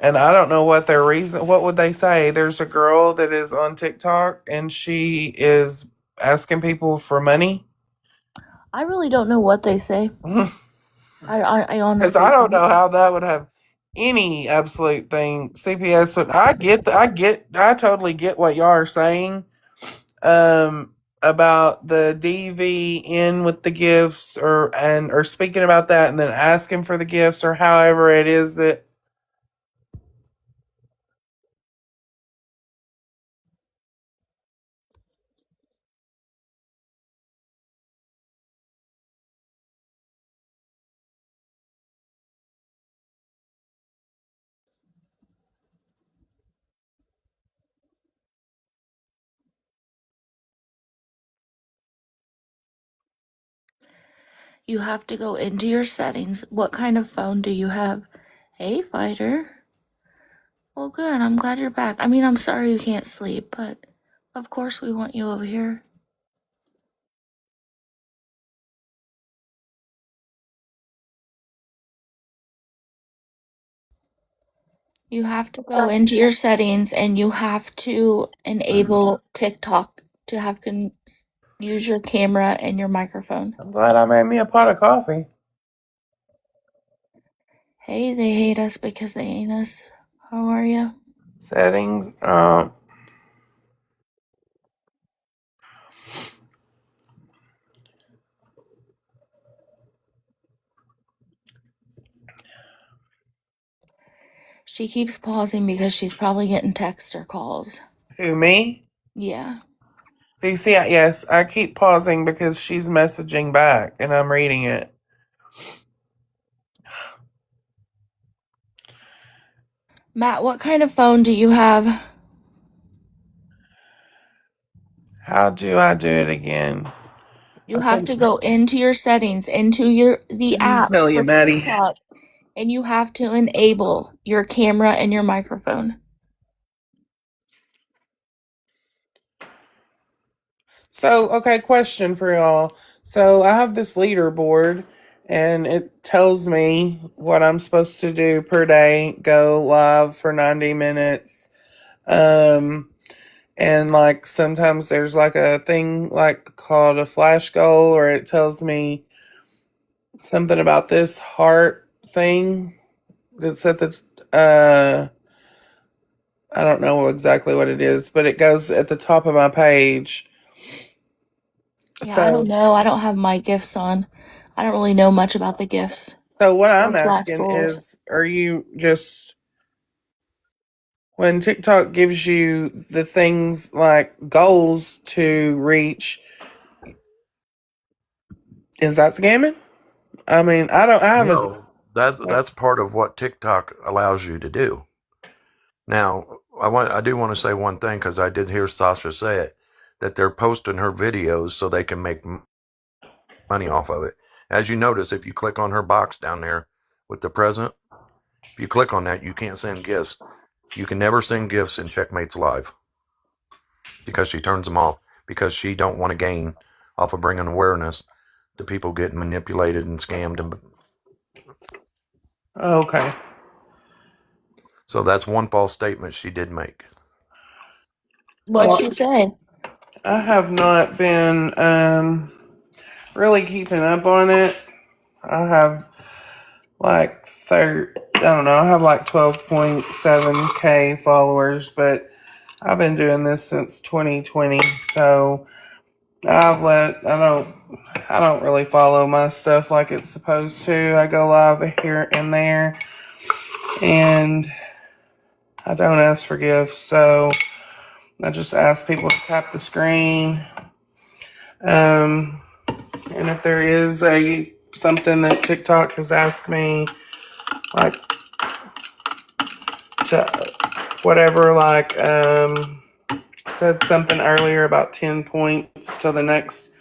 And I don't know what their reason. What would they say? There's a girl that is on TikTok and she is asking people for money. I really don't know what they say. Because I I honestly don't don't. know how that would have any absolute thing. CPS would. I totally get what y'all are saying. About the DV in with the gifts or speaking about that and then asking for the gifts or however it is that You have to go into your settings. What kind of phone do you have? Hey, fighter. Well, good. I'm glad you're back. I mean, I'm sorry you can't sleep, but of course we want you over here. You have to go into your settings and you have to enable TikTok to use your camera and your microphone. I'm glad I made me a pot of coffee. Hey, they hate us because they ain't us. How are you? Settings. She keeps pausing because she's probably getting texts or calls. Who, me? Yeah. Yes, I keep pausing because she's messaging back and I'm reading it. Matt, what kind of phone do you have? How do I do it again? You have to go into your settings, into the Let me app tell you, for Maddie. TikTok, and you have to enable your camera and your microphone. So, okay, question for y'all. So, I have this leaderboard and it tells me what I'm supposed to do per day, go live for 90 minutes. Um, and like sometimes there's like a thing like called a flash goal, or it tells me something about this heart thing that's at the, I don't know exactly what it is, but it goes at the top of my page. Yeah, I don't So, know. I don't have my gifts on. I don't really know much about the gifts so what or I'm flash asking goals. is, are you just when TikTok gives you the things like goals to reach, is that scamming? I mean, I haven't. No, that's part of what TikTok allows you to do. Now, I do want to say one thing because I did hear Sasha say it, that they're posting her videos so they can make money off of it. As you notice, if you click on her box down there with the present, if you click on that, you can't send gifts. You can never send gifts in Checkmates Live because she turns them off because she don't want to gain off of bringing awareness to people getting manipulated and scammed. And Okay. so that's one false statement she did make. What'd she say? I have not been really keeping up on it. I have like I don't know, I have like 12.7K followers, but I've been doing this since 2020, so I don't really follow my stuff like it's supposed to. I go live here and there and I don't ask for gifts, so I just ask people to tap the screen. Um and if there is a something that TikTok has asked me like to whatever said something earlier about 10 points till the next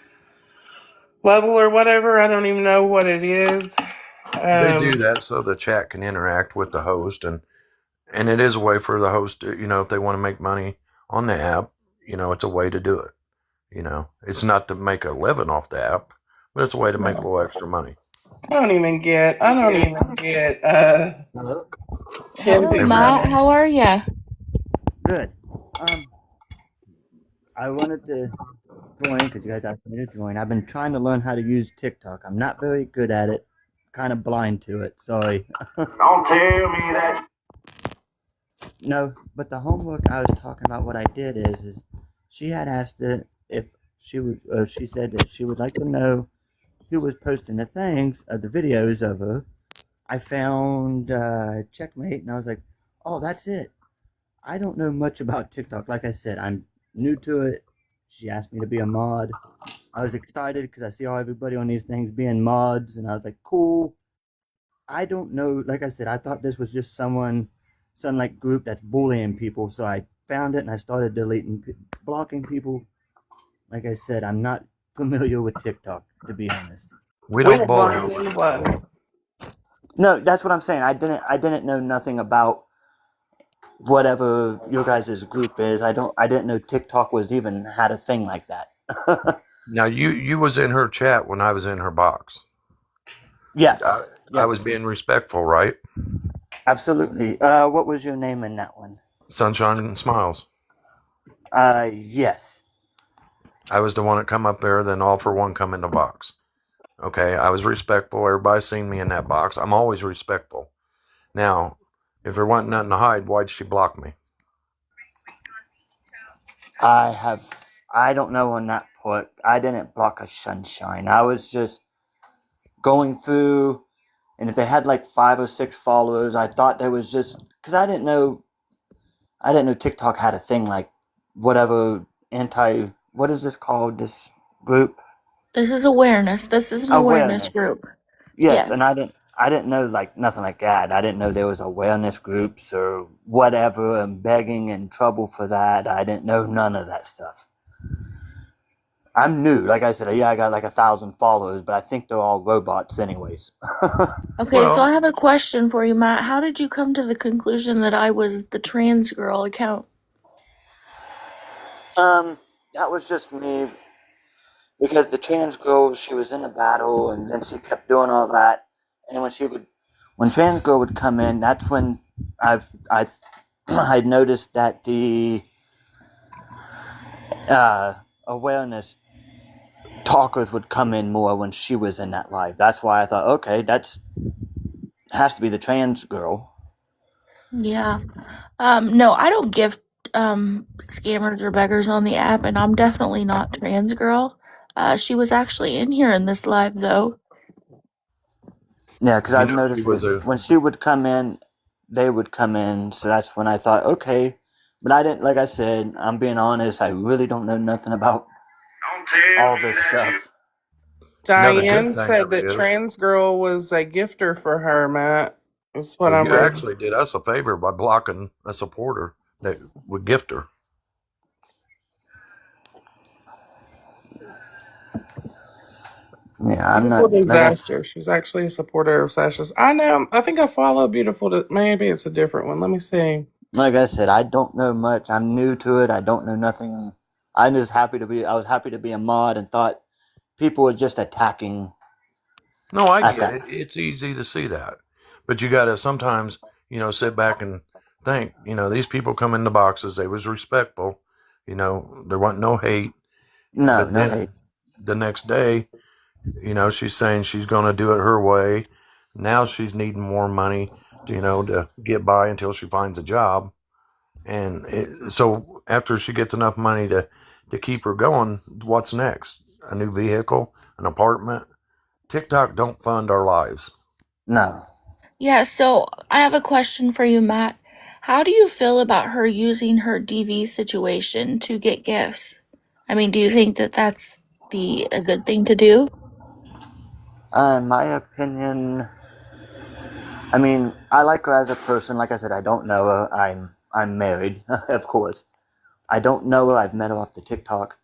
level or whatever. I don't even know what it is. They do that so the chat can interact with the host, and it is a way for the host to, if they want to make money on the app, it's a way to do it. It's not to make a living off the app, but it's a way to make a little extra money. I don't even get Hello? 10 Hello, Hey, people. Matt. Matt. How are ya? Good. I wanted to join because you guys asked me to join. I've been trying to learn how to use TikTok. I'm not very good at it. Kind of blind to it. Sorry. Don't tell me that. No, but the homework I was talking about, what I did is she had asked it if she would. She said that she would like to know who was posting the things of the videos of her. I found Checkmate, and I was like, oh, that's it. I don't know much about TikTok. Like I said, I'm new to it. She asked me to be a mod. I was excited because I see all everybody on these things being mods, and I was like, cool. I don't know. Like I said, I thought this was just some like group that's bullying people. So I found it and I started blocking people. Like I said, I'm not familiar with TikTok, to be honest. We We don't have bully blind in the nobody. blood. No, that's what I'm saying. I didn't know nothing about whatever your guys' group is. I didn't know TikTok was even had a thing like that. Now you was in her chat when I was in her box. Yes. I was being respectful, right? Absolutely. What was your name in that one? Sunshine and Smiles. Yes. I was the one that come up there, then all for one come in the box. Okay, I was respectful. Everybody's seen me in that box. I'm always respectful. Now, if there wasn't nothing to hide, why'd she block me? I don't know on that part. I didn't block a Sunshine. I was just going through, and if they had like 5 or 6 followers, I thought there was just, because I didn't know TikTok had a thing like whatever what is this called, this group? This is awareness. This is an awareness Awareness. group. Yes, and Yes. I didn't know like nothing like that. I didn't know there was awareness groups or whatever and begging and trouble for that. I didn't know none of that stuff. I'm new. Like I said, yeah, I got like 1,000 followers, but I think they're all robots anyways. Okay, so I Well, have a question for you, Matt. How did you come to the conclusion that I was the trans girl account? That was just me because the trans girl, she was in a battle and then she kept doing all that. And when trans girl would come in, that's when I I'd noticed that the awareness talkers would come in more when she was in that live. That's why I thought, okay, that's has to be the trans girl. Yeah. No, I don't give scammers or beggars on the app, and I'm definitely not trans girl. She was actually in here in this live though. Yeah, because I've she noticed was a. when she would come in, they would come in. So that's when I thought, okay. But I didn't, like I said, I'm being honest, I really don't know nothing about all this stuff. Now the good Diane thing said of it that is, trans girl was a gifter for her, Matt. That's what well, I'm you reading. actually did us a favor by blocking a supporter that would gift her. Yeah, I'm Beautiful not, Disaster. She was actually a supporter of Sasha's. I know. I think I follow Maybe it's a different one. Let me see. like I said, I don't know much. I'm new to it. I don't know nothing. I was happy to be a mod and thought people were just attacking No, I at get that. it. It's easy to see that, but you got to sometimes, sit back and think. These people come in the boxes. They was respectful. There wasn't no hate. No, But no hate. then the next day, she's saying she's going to do it her way. Now she's needing more money, to get by until she finds a job. And so after she gets enough money to keep her going, what's next? A new vehicle, an apartment? TikTok don't fund our lives. No. Yeah, so I have a question for you, Matt. How do you feel about her using her DV situation to get gifts? I mean, do you think that that's a good thing to do? In my opinion, I mean, I like her as a person. Like I said, I don't know her. I'm married, of course. I don't know her. I've met her off the TikTok.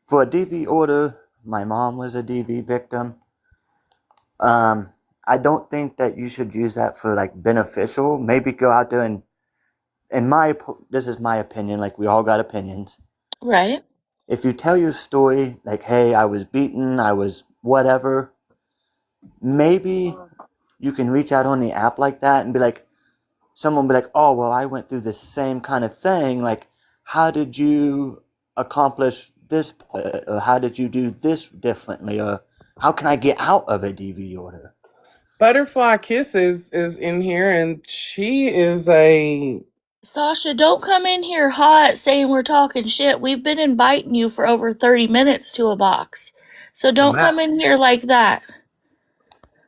For a DV order, my mom was a DV victim. I don't think that you should use that for like beneficial. Maybe go out there and, this is my opinion. Like we all got opinions. Right. If you tell your story, like, hey, I was beaten, I was whatever, maybe you can reach out on the app like that and be like, someone be like, oh, well, I went through the same kind of thing. Like, how did you accomplish this? Or how did you do this differently? Or how can I get out of a DV order? Butterfly Kisses is in here, and she is a. Sasha, don't come in here hot saying we're talking shit. We've been inviting you for over 30 minutes to a box. So don't come in here like that.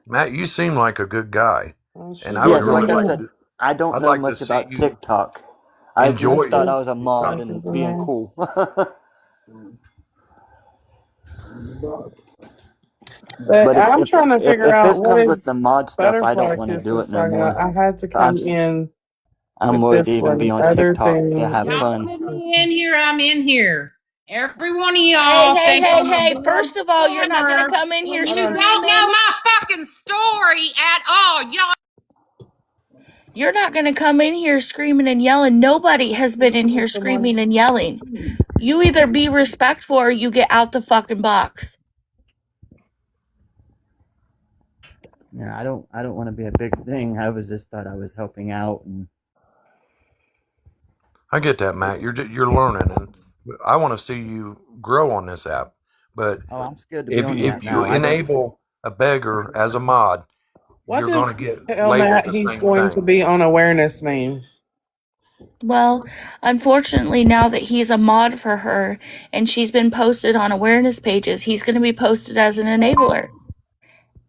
Matt, you seem like a good guy, and I would Yes, really like I like. said, I don't I'd know like to much see about you TikTok. I enjoy just thought it. I was a mod and being cool. But I'm if trying to figure if out this what comes with is the mod stuff, I Butterfly don't want to do it Kisses no talking about. more. I had to come in I'm with worried to this even be one on other TikTok to thing. have is- fun. Y'all want me in here? I'm in here. Every one of y'all think I'm Hey. above First of all, you're not going to board, come in here and you don't screaming. know my fucking story at all. Y'all. You're not going to come in here screaming and yelling. Nobody has been in here screaming and yelling. You either be respectful or you get out the fucking box. Yeah, I don't want to be a big thing. I was just thought I was helping out, and I get that, Matt. You're learning, and I want to see you grow on this app. But I'm scared to be on the app if you now. enable a beggar as a mod, What you're does going to get tell labeled Matt the he's same going to thing. be on awareness mean? Well, unfortunately, now that he's a mod for her and she's been posted on awareness pages, he's going to be posted as an enabler.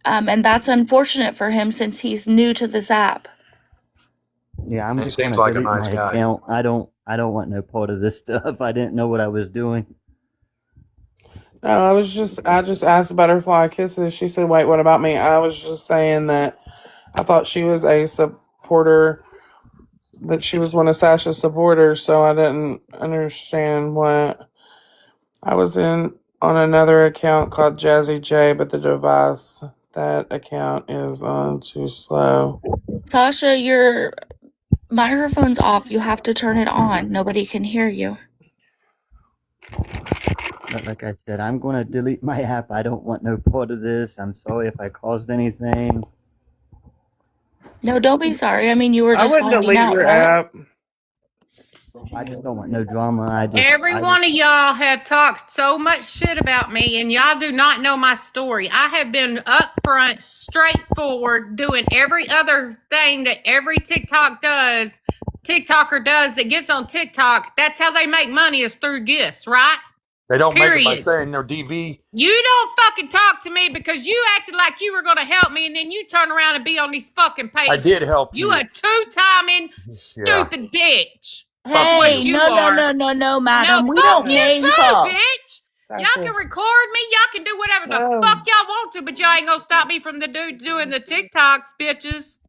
And that's unfortunate for him since he's new to this app. Yeah, I'm He just gonna seems like a delete nice my guy. account. I don't want no part of this stuff. I didn't know what I was doing. No, I just asked Butterfly Kisses. She said, wait, what about me? I was just saying that I thought she was a supporter, that she was one of Sasha's supporters, so I didn't understand what. I was in on another account called Jazzy J, but the device, that account is on too slow. Sasha, your microphone's off. You have to turn it on. Nobody can hear you. But like I said, I'm gonna delete my app. I don't want no part of this. I'm sorry if I caused anything. No, don't be sorry. I mean, you were I just wouldn't finding delete out, your right? app. I just don't want no drama. Every one of y'all have talked so much shit about me, and y'all do not know my story. I have been upfront, straightforward, doing every other thing that every TikToker does that gets on TikTok. That's how they make money, is through gifts, right? They don't make it by Period. saying they're DV. You don't fucking talk to me because you acted like you were going to help me, and then you turn around and be on these fucking pages. I did help you. You a two-timing stupid bitch. Hey, you no, are. madam. No, We fuck don't you name too, call. bitch. Y'all can record me. Y'all can do whatever the fuck y'all want to, but y'all ain't gonna stop me from doing the TikToks, bitches.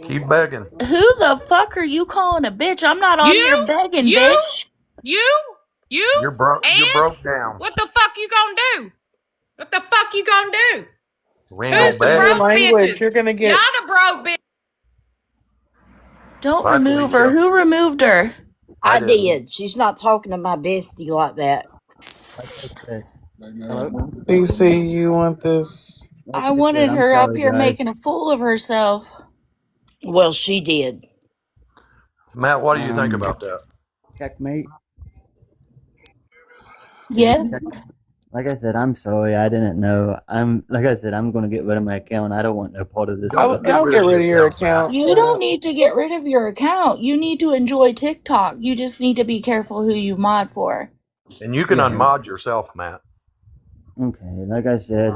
Keep begging. Who the fuck are you calling a bitch? I'm not on here begging, bitch. You're broke. You're broke down. What the fuck you gonna do? What the fuck you gonna do? Who's the broke bitches? You're gonna get. Y'all the broke bitch. Don't Bye, remove Felicia. her. Who removed her? I didn't. did. She's not talking to my bestie like that. Hello? DC, you want this? I wanted I'm her up sorry, here guys. making a fool of herself. Well, she did. Matt, what do you think about that? Checkmate. Yeah. Like I said, I'm sorry. I didn't know. I'm gonna get rid of my account. I don't want no part of this. Don't Don't get rid of your account. You don't need to get rid of your account. You need to enjoy TikTok. You just need to be careful who you mod for. And you can unmod yourself, Matt. Okay, like I said,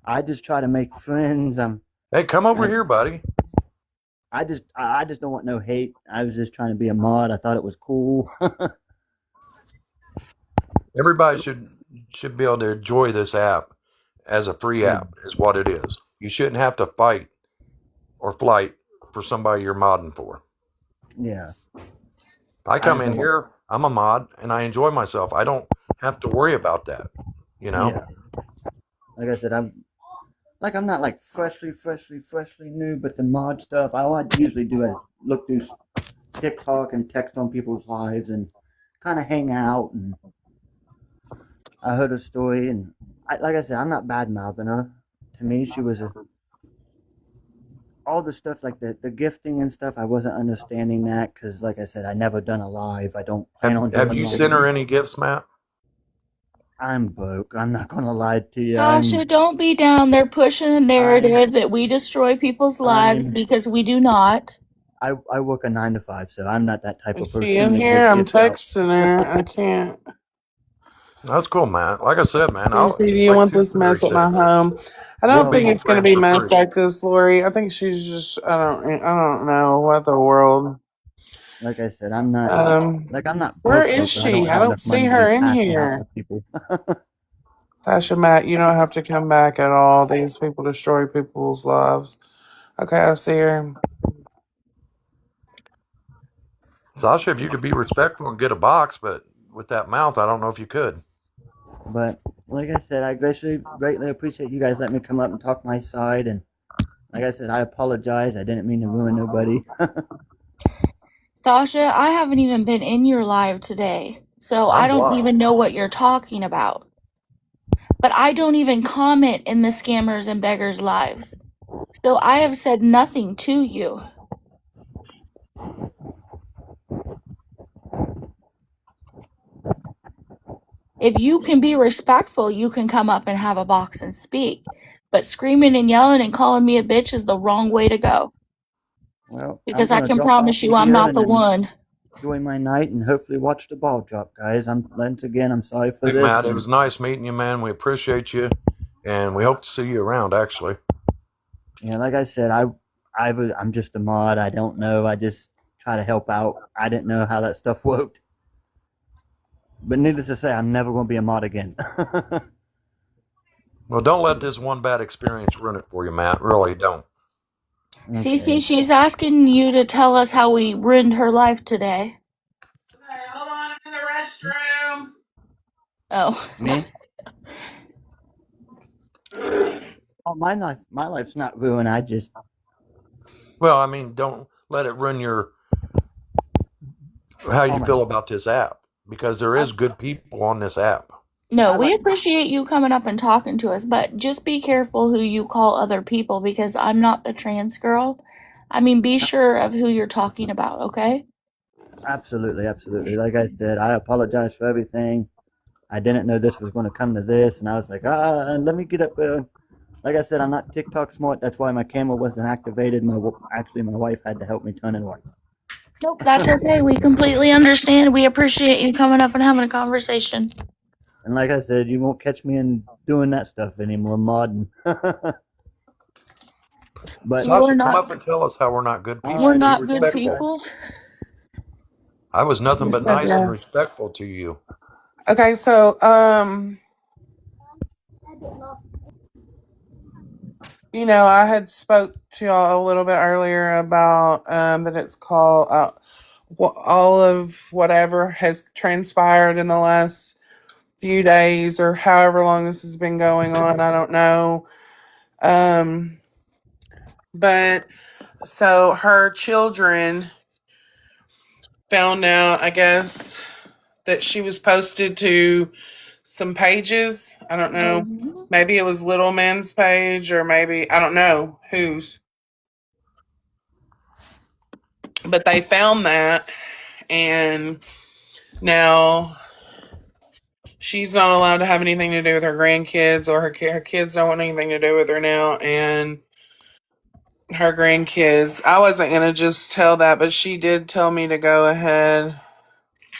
I just try to make friends. Hey, come over here, buddy. I just don't want no hate. I was just trying to be a mod. I thought it was cool. Everybody should be able to enjoy this app as a free app, is what it is. You shouldn't have to fight or flight for somebody you're modding for. Yeah. I come in here, I'm a mod, and I enjoy myself. I don't have to worry about that, you know? Yeah. like I said, I'm not like freshly new, but the mod stuff, all I usually do is look through TikTok and text on people's lives and kind of hang out. And I heard a story, and like I said, I'm not bad mouthing her. To me, she was all the stuff like the gifting and stuff. I wasn't understanding that because, like I said, I never done a live. I don't plan on Have doing you one. sent her any gifts, Matt? I'm broke. I'm not gonna lie to you. Sasha, don't be down there pushing a narrative that we destroy people's lives I'm because we do not. I work a 9 to 5, so I'm not that type Is of she person in to here? give I'm gifts out. texting her. I can't. That's cool, Matt. Like I said, man, Let me see. Do you like want this mess Toothberry with my said, home? I we'll don't Well, think be it's going to friends be for messed free. like this, Lori. I think she's just. I don't know what the world. like I said, I'm not Where broke is broke. I don't she? I have don't enough see money to be her in passing out here. to people. Sasha, Matt, you don't have to come back at all. These people destroy people's lives. Okay, I see her. Sasha, if you could be respectful and get a box, but with that mouth, I don't know if you could. But like I said, I greatly appreciate you guys letting me come up and talk my side. And like I said, I apologize. I didn't mean to ruin nobody. Sasha, I haven't even been in your live today, so I I'm don't blocked. even know what you're talking about. But I don't even comment in the scammers and beggars lives. So I have said nothing to you. If you can be respectful, you can come up and have a box and speak. But screaming and yelling and calling me a bitch is the wrong way to go. Well, I'm Because I gonna can drop off promise you of I'm here not and the then one. enjoy my night and hopefully watch the ball drop, guys. I'm sorry for Hey, this. Matt, it And was nice meeting you, man. We appreciate you, and we hope to see you around, actually. yeah, like I said, I'm just a mod. I don't know. I just try to help out. I didn't know how that stuff worked. But needless to say, I'm never going to be a mod again. Well, don't let this one bad experience ruin it for you, Matt. Really, don't. Cece, Okay. she's asking you to tell us how we ruined her life today. Okay, hold on. I'm in the restroom. Oh. Me? Oh, my life's not ruined. I just Well, I mean, don't let it ruin your how oh you my feel about this app, because there I is good people on this app. No, I we like appreciate you coming up and talking to us, but just be careful who you call other people because I'm not the trans girl. I mean, be sure of who you're talking about, okay? absolutely. Like I said, I apologize for everything. I didn't know this was going to come to this, and I was like, let me get up there. Like I said, I'm not TikTok smart. That's why my camera wasn't activated. My wife had to help me turn it on. Nope, that's okay. We completely understand. We appreciate you coming up and having a conversation. And like I said, you won't catch me in doing that stuff anymore, modding. But Sasha, We're come not up and tell us how we're not good all people. we're right, Be not good respectful. people. I was nothing You but said nice and yes. respectful to you. Okay, so I had spoke to y'all a little bit earlier about that it's called all of whatever has transpired in the last few days or however long this has been going on. I don't know. Um, but so her children found out, I guess, that she was posted to some pages. I don't know. Mhm. Maybe it was Little Man's page or maybe I don't know whose. But they found that and now she's not allowed to have anything to do with her grandkids or her kids don't want anything to do with her now and her grandkids. I wasn't going to just tell that, but she did tell me to go ahead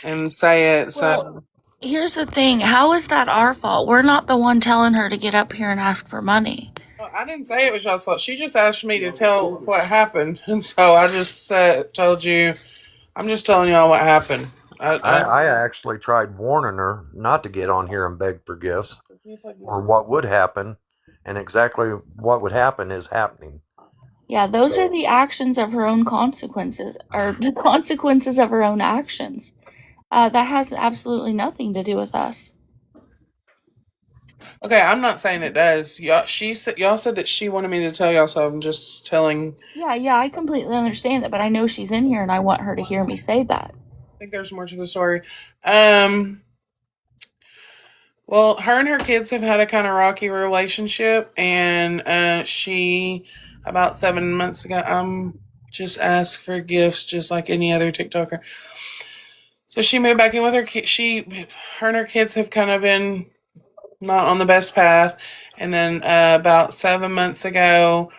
and say it. Well, So here's the thing. How is that our fault? We're not the one telling her to get up here and ask for money. well, I didn't say it was y'all's fault. She just asked me to tell what happened. And so I just told you, I'm just telling y'all what happened. I actually tried warning her not to get on here and beg for gifts or what would happen, and exactly what would happen is happening. Yeah, those are So the actions of her own consequences, or the consequences of her own actions. That has absolutely nothing to do with us. Okay, I'm not saying it does. Y'all said that she wanted me to tell y'all, so I'm just telling. Yeah, I completely understand that, but I know she's in here and I want her to hear me say that. I think there's more to the story. Um, well, her and her kids have had a kind of rocky relationship, and she about 7 months ago, just asked for gifts, just like any other TikToker. So she moved back in with her. Her and her kids have kind of been not on the best path, and then about 7 months ago,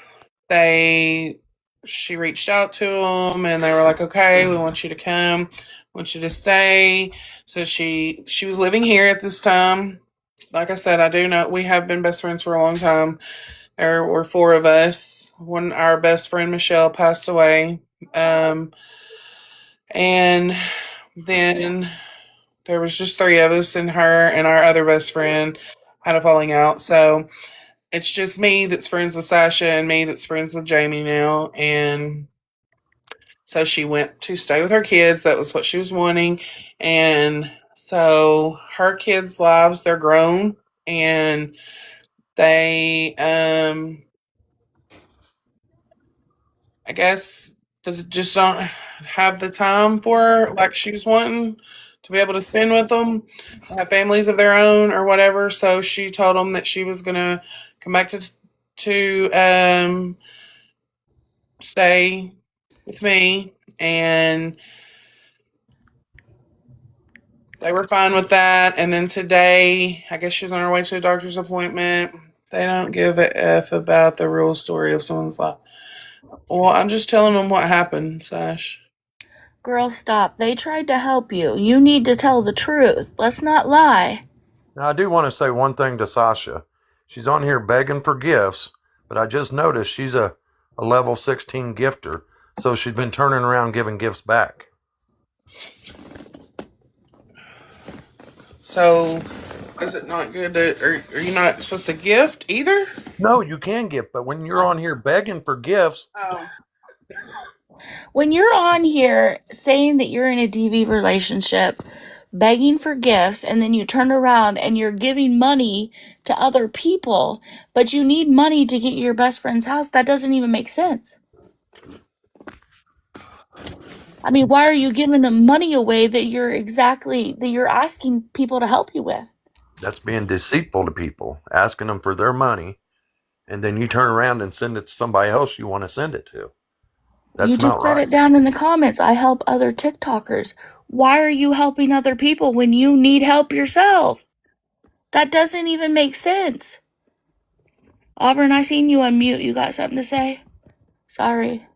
they she reached out to them and they were like, okay, we want you to come, want you to stay. So she was living here at this time. Like I said, I do know we have been best friends for a long time. There were four of us. One, our best friend Michelle, passed away, and then there was just three of us, and her and our other best friend had a falling out. So it's just me that's friends with Sasha and me that's friends with Jamie now. And so she went to stay with her kids. That was what she was wanting. And so her kids' lives, they're grown and they, I guess, just don't have the time for her like she was wanting to be able to spend with them. They have families of their own or whatever. So she told them that she was going to come back to stay with me, and they were fine with that. And then today, I guess she was on her way to a doctor's appointment. They don't give a F about the real story of someone's life. Well, I'm just telling them what happened, Sash. Girl, stop. They tried to help you. You need to tell the truth. Let's not lie. Now, I do want to say one thing to Sasha. She's on here begging for gifts, but I just noticed she's a level 16 gifter, so she's been turning around giving gifts back. So, is it not good to, are you not supposed to gift either? No, you can gift, but when you're on here begging for gifts, Oh. When you're on here saying that you're in a DV relationship, begging for gifts, and then you turn around and you're giving money to other people, but you need money to get your best friend's house, that doesn't even make sense. I mean, why are you giving them money away that you're asking people to help you with? that's being deceitful to people, asking them for their money, and then you turn around and send it to somebody else you want to send it to. That's You just not said right. it down in the comments. I help other TikTokers. Why are you helping other people when you need help yourself? That doesn't even make sense. Auburn, I seen you on mute. You got something to say? Sorry.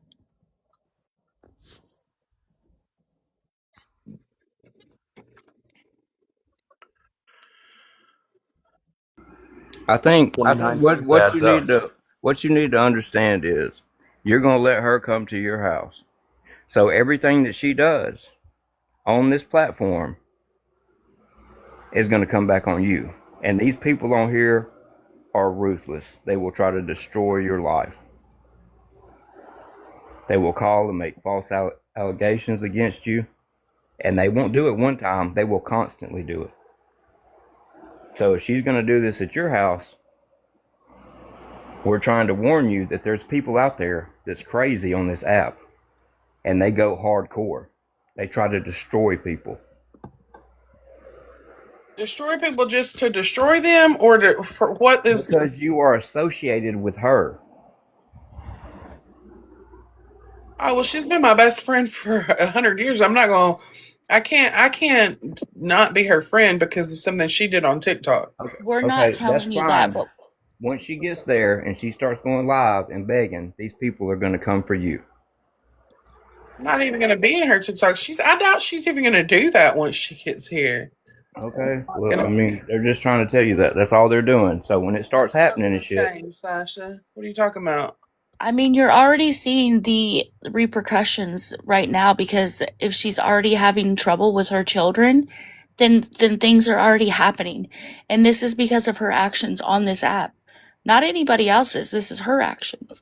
I think 29 what cents adds up. what you need to understand is you're gonna let her come to your house. So everything that she does on this platform is gonna come back on you. And these people on here are ruthless. They will try to destroy your life. They will call and make false allegations against you, and they won't do it one time. They will constantly do it. So if she's going to do this at your house, we're trying to warn you that there's people out there that's crazy on this app, and they go hardcore. They try to destroy people. Destroy people just to destroy them, or for what is? Because you are associated with her. Oh well, she's been my best friend for 100 years. I'm not gonna. I can't not be her friend because of something she did on TikTok. We're not Okay, that's telling you that, fine. but Once she gets there and she starts going live and begging, these people are going to come for you. I'm not even gonna be in her TikTok. I doubt she's even gonna do that once she gets here. Okay. Well, I mean, they're just trying to tell you that. That's all they're doing. So when it starts happening and shit, Change, Sasha. What are you talking about? I mean, you're already seeing the repercussions right now because if she's already having trouble with her children, then things are already happening. And this is because of her actions on this app. Not anybody else's. This is her actions.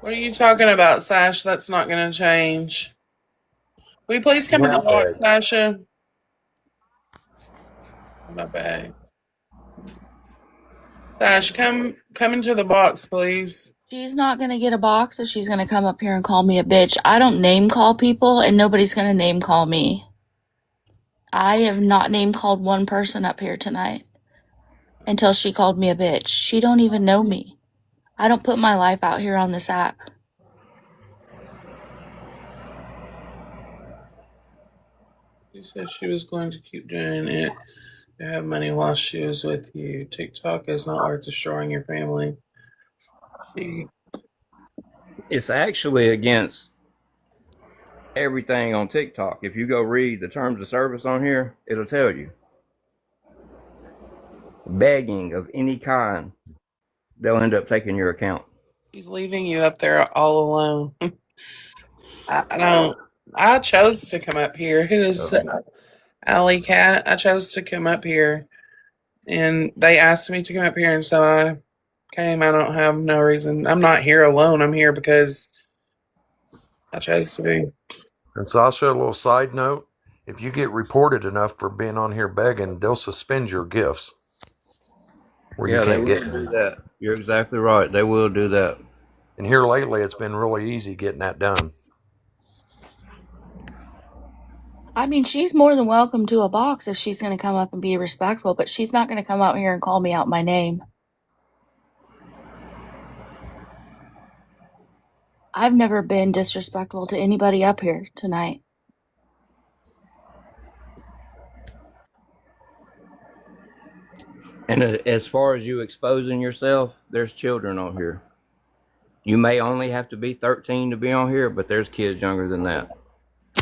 What are you talking about, Sash? That's not gonna change. Will you please come in and watch, Sasha? my bag. Sash, come into the box, please. She's not gonna get a box if she's gonna come up here and call me a bitch. I don't name call people, and nobody's gonna name call me. I have not name called one person up here tonight until she called me a bitch. She don't even know me. I don't put my life out here on this app. She said she was going to keep doing it to have money while she was with you. TikTok is not worth destroying your family. It's actually against everything on TikTok. If you go read the terms of service on here, it'll tell you. Begging of any kind, they'll end up taking your account. He's leaving you up there all alone. I don't. I chose to come up here. Who is Alley Cat? I chose to come up here, and they asked me to come up here, and so I came. I don't have no reason. I'm not here alone. I'm here because I chose to be. And Sasha, a little side note, if you get reported enough for being on here begging, they'll suspend your gifts. Where Yeah, you they can't will get do that. You're exactly right. They will do that. And here lately, it's been really easy getting that done. I mean, she's more than welcome to a box if she's gonna come up and be respectful, but she's not gonna come out here and call me out my name. I've never been disrespectful to anybody up here tonight. And as far as you exposing yourself, there's children on here. You may only have to be 13 to be on here, but there's kids younger than that.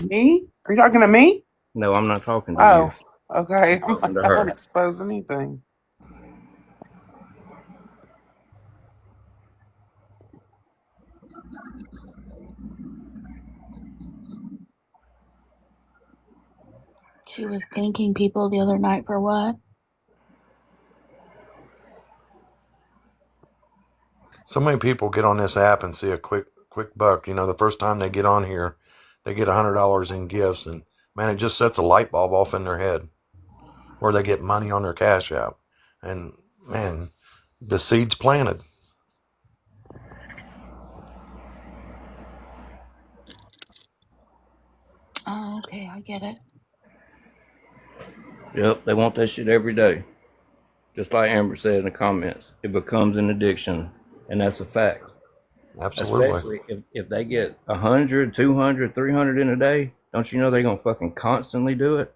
Me? Are you talking to me? No, I'm not talking to Oh, you. okay. I'm talking to I her. won't expose anything. She was thanking people the other night for what? So many people get on this app and see a quick buck. You know, the first time they get on here, they get $100 in gifts, and man, it just sets a light bulb off in their head, or they get money on their Cash App, and man, the seed's planted. Oh, okay, I get it. Yep, they want that shit every day. Just like Amber said in the comments, it becomes an addiction, and that's a fact. Absolutely. Especially if they get 100, 200, 300 in a day, don't you know they're going to fucking constantly do it?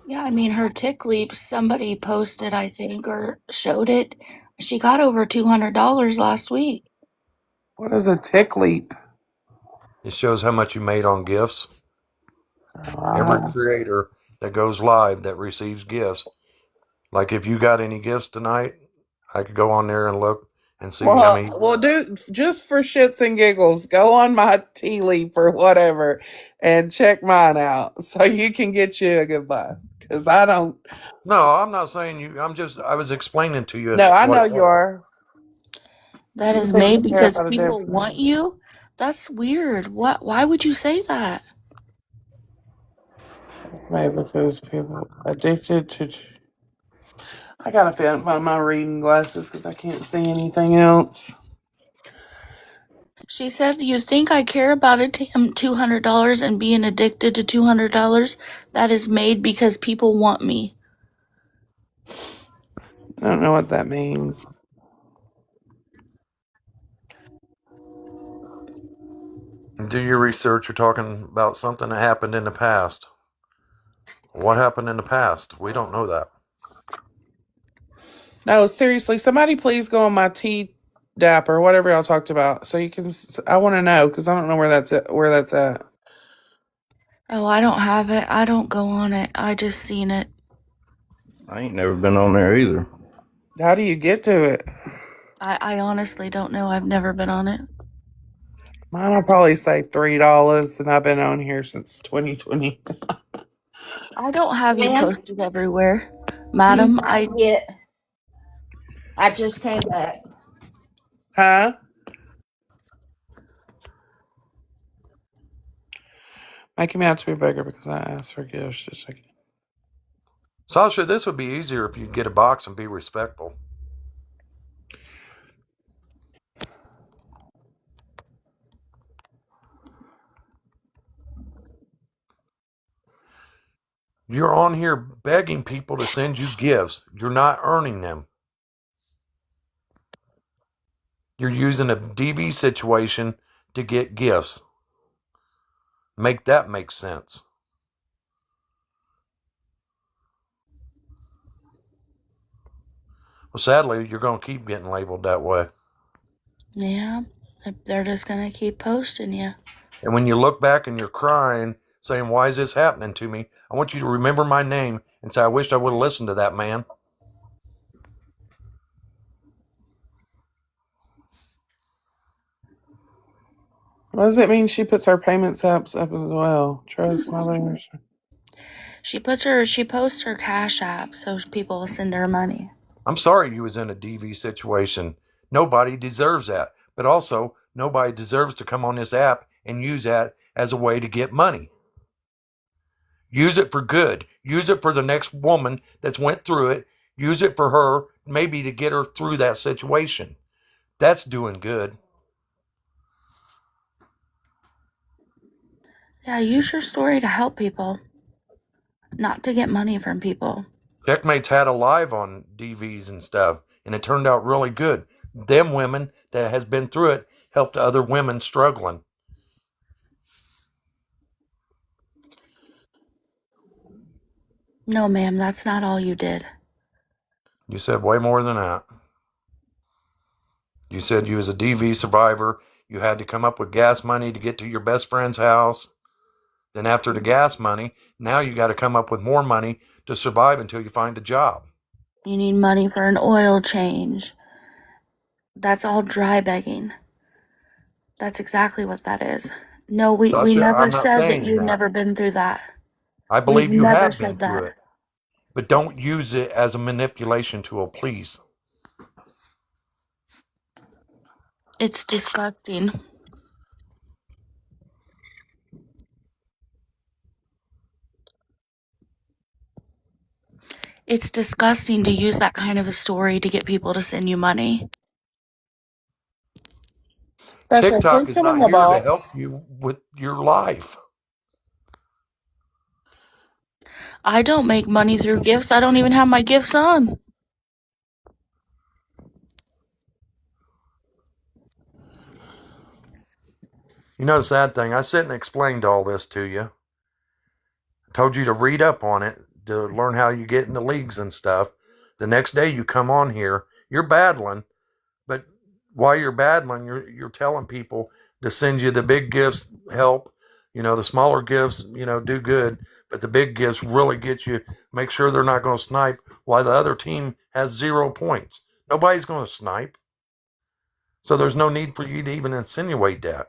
Yeah, I mean, her tick leap, somebody posted, I think, or showed it. She got over $200 last week. What is a tick leap? It shows how much you made on gifts. Every creator that goes live that receives gifts, like if you got any gifts tonight, I could go on there and look and see how many. Well, do just for shits and giggles, go on my tea leap or whatever and check mine out so you can get you a good laugh. Because I don't. No, I'm not saying you. I was explaining to you. No, I know you are. That You is take made care because of the people difference. want you? That's weird. What? Why would you say that? Maybe because people addicted to. I gotta find my reading glasses because I can't see anything else. She said, "You think I care about it to him $200 and being addicted to $200? That is made because people want me." I don't know what that means. Do your research. You're talking about something that happened in the past. What happened in the past? We don't know that. No, seriously, somebody please go on my T DAP or whatever y'all talked about, so you can. I want to know because I don't know where that's at. Oh, I don't have it. I don't go on it. I just seen it. I ain't never been on there either. How do you get to it? I honestly don't know. I've never been on it. Mine will probably say $3, and I've been on here since 2020. I don't have you Ma'am? posted everywhere, madam. Yeah. I just came back. Huh? Making me out to be bigger because I asked for gifts. Just like Sasha, this would be easier if you'd get a box and be respectful. You're on here begging people to send you gifts. You're not earning them. You're using a DV situation to get gifts. Make that make sense. Well, sadly, you're going to keep getting labeled that way. Yeah, they're just gonna keep posting you. And when you look back and you're crying, saying, why is this happening to me? I want you to remember my name and say, I wished I would have listened to that man. What does it mean she puts her payments apps up as well? Trust, not understand. She posts her Cash App so people will send her money. I'm sorry you was in a DV situation. Nobody deserves that. But also, nobody deserves to come on this app and use that as a way to get money. Use it for good. Use it for the next woman that's went through it. Use it for her, maybe to get her through that situation. That's doing good. Yeah, use your story to help people, not to get money from people. Checkmates had a live on DVs and stuff, and it turned out really good. Them women that has been through it helped other women struggling. No, ma'am, that's not all you did. You said way more than that. You said you was a DV survivor. You had to come up with gas money to get to your best friend's house. Then after the gas money, now you got to come up with more money to survive until you find a job. You need money for an oil change. That's all dry begging. That's exactly what that is. No, we Sasha, never I'm not said that saying you've that. never been through that. I We've believe you never have been said through that. it. But don't use it as a manipulation tool, please. It's disgusting. It's disgusting to use that kind of a story to get people to send you money. Sasha, TikTok please is come in not the here to help box. you with your life. I don't make money through gifts. I don't even have my gifts on. You know the sad thing, I sit and explained all this to you. I told you to read up on it, to learn how you get into leagues and stuff. The next day you come on here, you're battling, but while you're battling, you're telling people to send you the big gifts help. You know, the smaller gifts, do good, but the big gifts really get you, make sure they're not going to snipe while the other team has 0 points. Nobody's going to snipe. So there's no need for you to even insinuate that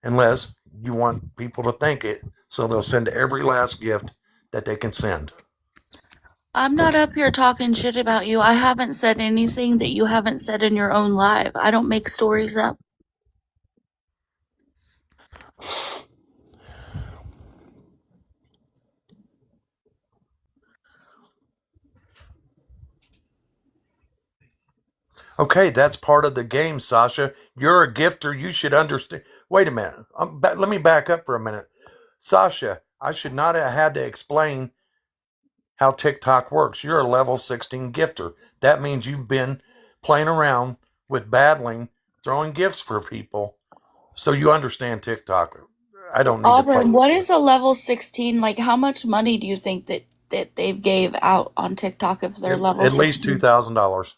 unless you want people to think it. So they'll send every last gift that they can send. I'm not up here talking shit about you. I haven't said anything that you haven't said in your own life. I don't make stories up. Okay, that's part of the game, Sasha. You're a gifter. You should understand. Wait a minute. Let me back up for a minute. Sasha, I should not have had to explain how TikTok works. You're a level 16 gifter. That means you've been playing around with battling, throwing gifts for people. So you understand TikTok. I don't need to play Auburn, with what you. is a level 16? Like, how much money do you think that they gave out on TikTok if they're level At least 16? $2,000.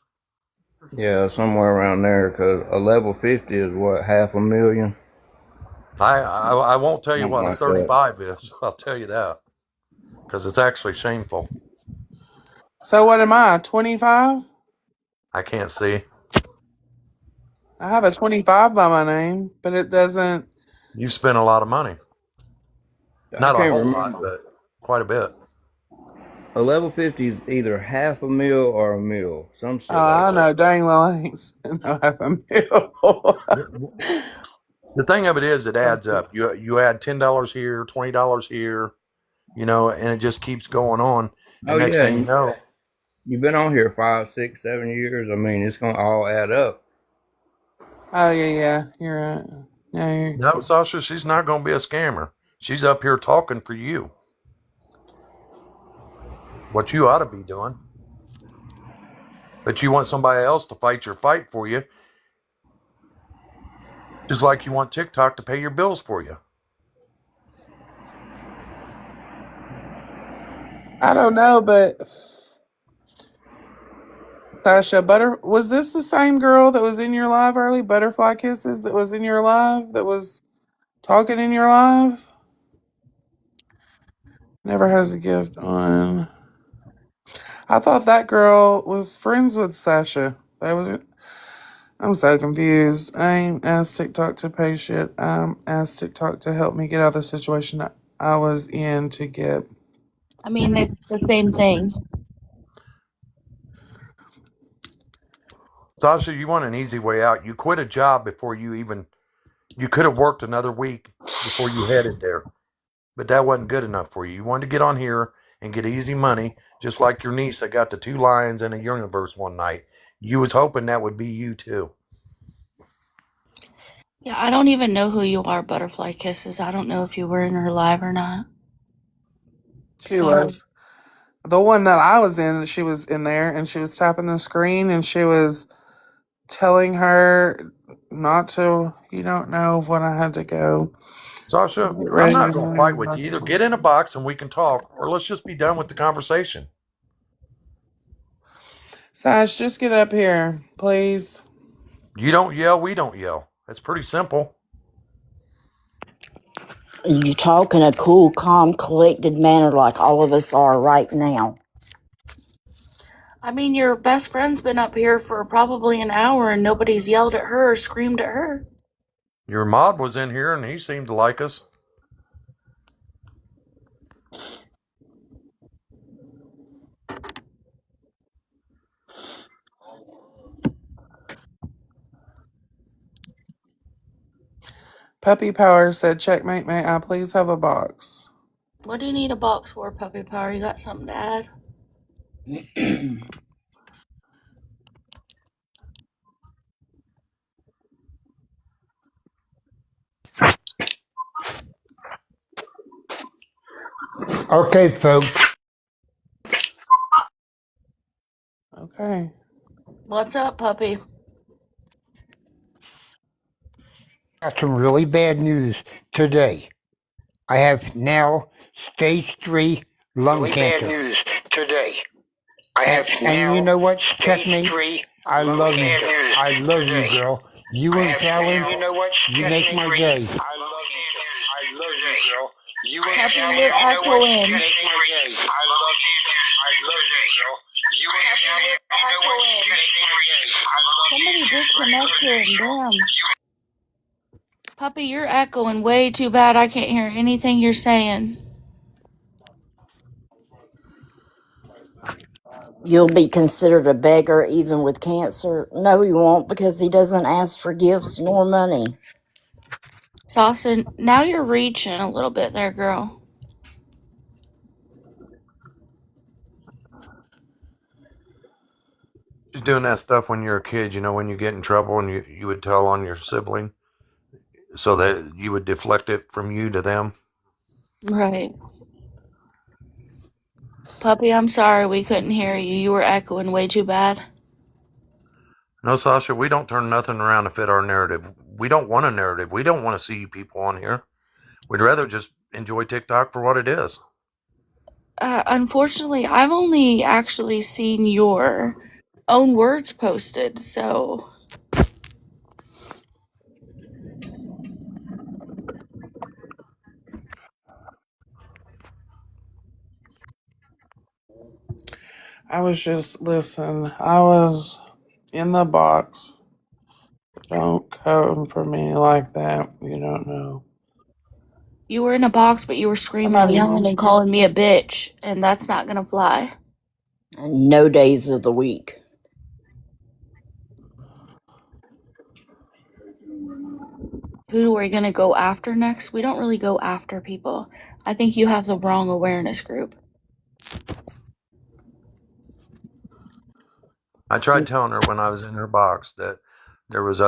Yeah, somewhere around there. Because a level 50 is what, $500,000? I won't tell you Something what a like that. 35 is. I'll tell you that because it's actually shameful. So what am I, 25? I can't see. I have a 25 by my name, but it doesn't. You've spent a lot of money. I Not a can't whole lot, remember. but quite a bit. A level 50 is either $500,000 or a mil. Some shit Oh, like I that. know dang well I ain't spent no half a mil. The thing of it is, it adds up. You add $10 here, $20 here, and it just keeps going on. Oh And next yeah, thing you and know, you've been on here 5, 6, 7 years. I mean, it's gonna all add up. Oh yeah, you're right. Yeah, no, Sasha, she's not going to be a scammer. She's up here talking for you. What you ought to be doing. But you want somebody else to fight your fight for you, just like you want TikTok to pay your bills for you. I don't know, but Sasha, was this the same girl that was in your live early? Butterfly Kisses that was in your live, that was talking in your live? Never has a gift on. I thought that girl was friends with Sasha. That was it. I'm so confused. I ain't asked TikTok to pay shit. Asked TikTok to help me get out of the situation I was in to get. I mean, it's the same thing. Sasha, you want an easy way out. You quit a job before you could have worked another week before you headed there. But that wasn't good enough for you. You wanted to get on here and get easy money, just like your niece that got the 2 lions in a universe one night. You was hoping that would be you too. Yeah, I don't even know who you are, Butterfly Kisses. I don't know if you were in her live or not. She Sorry. was. The one that I was in, she was in there and she was tapping the screen and she was telling her not to, you don't know when I had to go. Sasha, Get I'm ready not to going to go fight in with the you. Either get in a box and we can talk, or let's just be done with the conversation. Sash, just get up here, please. You don't yell, we don't yell. That's pretty simple. You talk in a cool, calm, collected manner like all of us are right now. I mean, your best friend's been up here for probably an hour and nobody's yelled at her or screamed at her. Your mod was in here and he seemed to like us. Puppy Power said, checkmate, may I please have a box? What do you need a box for, Puppy Power? You got something to add? Okay, folks. Okay. What's up, Puppy? Got some really bad news today. I have now stage 3 lung Really cancer. bad news today. I have And you now know what? stage Checkmate. 3 I lung love you. cancer. I love you, Today. girl. You I and have Callie, now, you know what? you make my Checkmate. day. I love you. I love you, girl. You and Puppy, Callie, you're you know what? echoing. Make my day. I love you. I love you, girl. You and Puppy, Callie, you're you know what? echoing. Make my day. I love you. Somebody disconnect I love him, you, girl. damn. Puppy, you're echoing way too bad. I can't hear anything you're saying. You'll be considered a beggar even with cancer. No, you won't, because he doesn't ask for gifts nor money. Sasha, now you're reaching a little bit there, girl. She's doing that stuff when you're a kid, when you get in trouble and you would tell on your sibling so that you would deflect it from you to them. Right. Puppy, I'm sorry we couldn't hear you. You were echoing way too bad. No, Sasha, we don't turn nothing around to fit our narrative. We don't want a narrative. We don't want to see you people on here. We'd rather just enjoy TikTok for what it is. Unfortunately, I've only actually seen your own words posted, so Listen, I was in the box. Don't come for me like that. You don't know. you were in a box, but you were I'm screaming not and even. yelling and calling me a bitch, and that's not gonna fly. No days of the week. Who are we gonna go after next? We don't really go after people. I think you have the wrong awareness group. I tried telling her when I was in her box that there was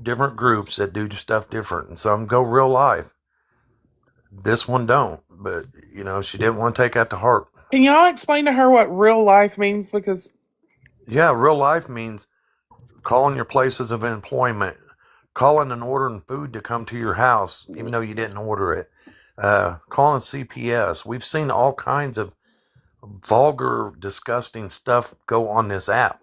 different groups that do stuff different, and some go real life. This one don't, but she didn't want to take that to heart. Can y'all explain to her what real life means? Because Yeah, real life means calling your places of employment, calling and ordering food to come to your house, even though you didn't order it, calling CPS. We've seen all kinds of vulgar, disgusting stuff go on this app.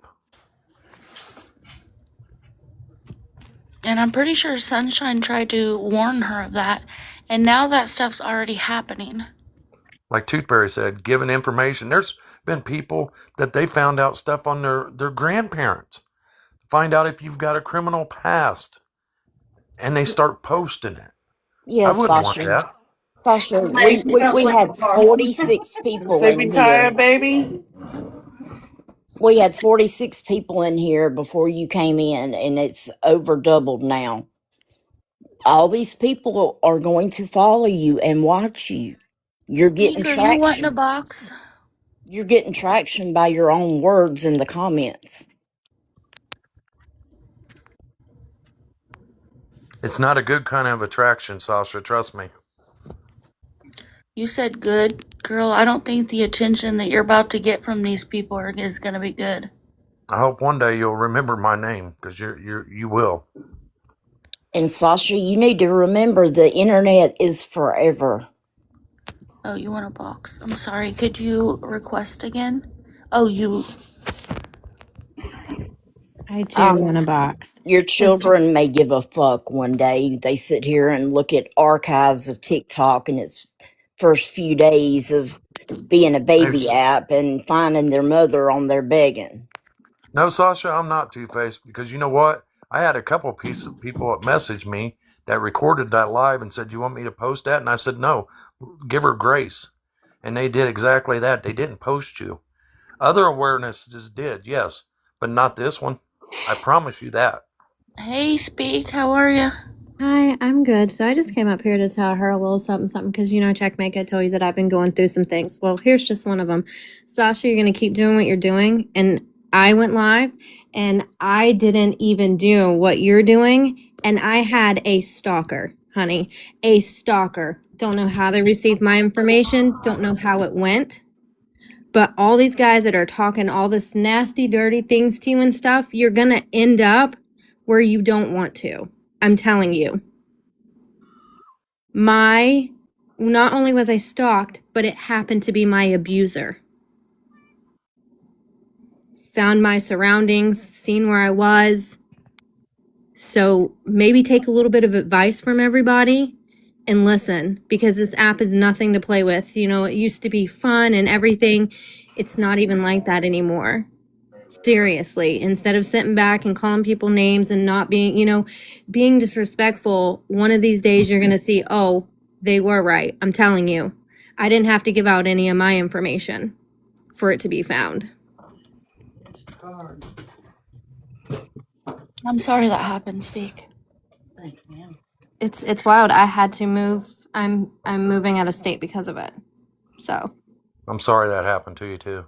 And I'm pretty sure Sunshine tried to warn her of that, and now that stuff's already happening. Like Toothberry said, giving information. There's been people that they found out stuff on their grandparents. Find out if you've got a criminal past, and they start posting it. I Yes, wouldn't want Sasha. that. Sasha, we had 46 people in sippy tired, here. baby. We had 46 people in here before you came in, and it's over doubled now. All these people are going to follow you and watch you. You're getting Speaker, you want in a traction. box? You're getting traction by your own words in the comments. It's not a good kind of attraction, Sasha. Trust me. You said good. Girl, I don't think the attention that you're about to get from these people is going to be good. I hope one day you'll remember my name, because you will. And Sasha, you need to remember the internet is forever. Oh, you want a box? I'm sorry. Could you request again? Oh, you. I do want a box. Your children may give a fuck one day. They sit here and look at archives of TikTok and its first few days of being a baby app and finding their mother on there begging. No, Sasha, I'm not two-faced, because you know what? I had a couple people that messaged me that recorded that live and said, "You want me to post that?" And I said, "No, give her grace." And they did exactly that. They didn't post you. Other awarenesses did, yes, but not this one. I promise you that. Hey, Speak, how are you? Hi, I'm good. So I just came up here to tell her a little something, something, because Checkmate, I told you that I've been going through some things. Well, here's just one of them. Sasha, you're going to keep doing what you're doing. And I went live and I didn't even do what you're doing. And I had a stalker, honey, a stalker. Don't know how they received my information. Don't know how it went. But all these guys that are talking all this nasty, dirty things to you and stuff, you're going to end up where you don't want to. I'm telling you. Not only was I stalked, but it happened to be my abuser. Found my surroundings, seen where I was. So maybe take a little bit of advice from everybody and listen, because this app is nothing to play with. It used to be fun and everything. It's not even like that anymore. Seriously, instead of sitting back and calling people names and not being disrespectful, one of these days you're going to see, oh, they were right. I'm telling you, I didn't have to give out any of my information for it to be found. I'm sorry that happened, Speak. It's wild. I had to move. I'm moving out of state because of it. So I'm sorry that happened to you too.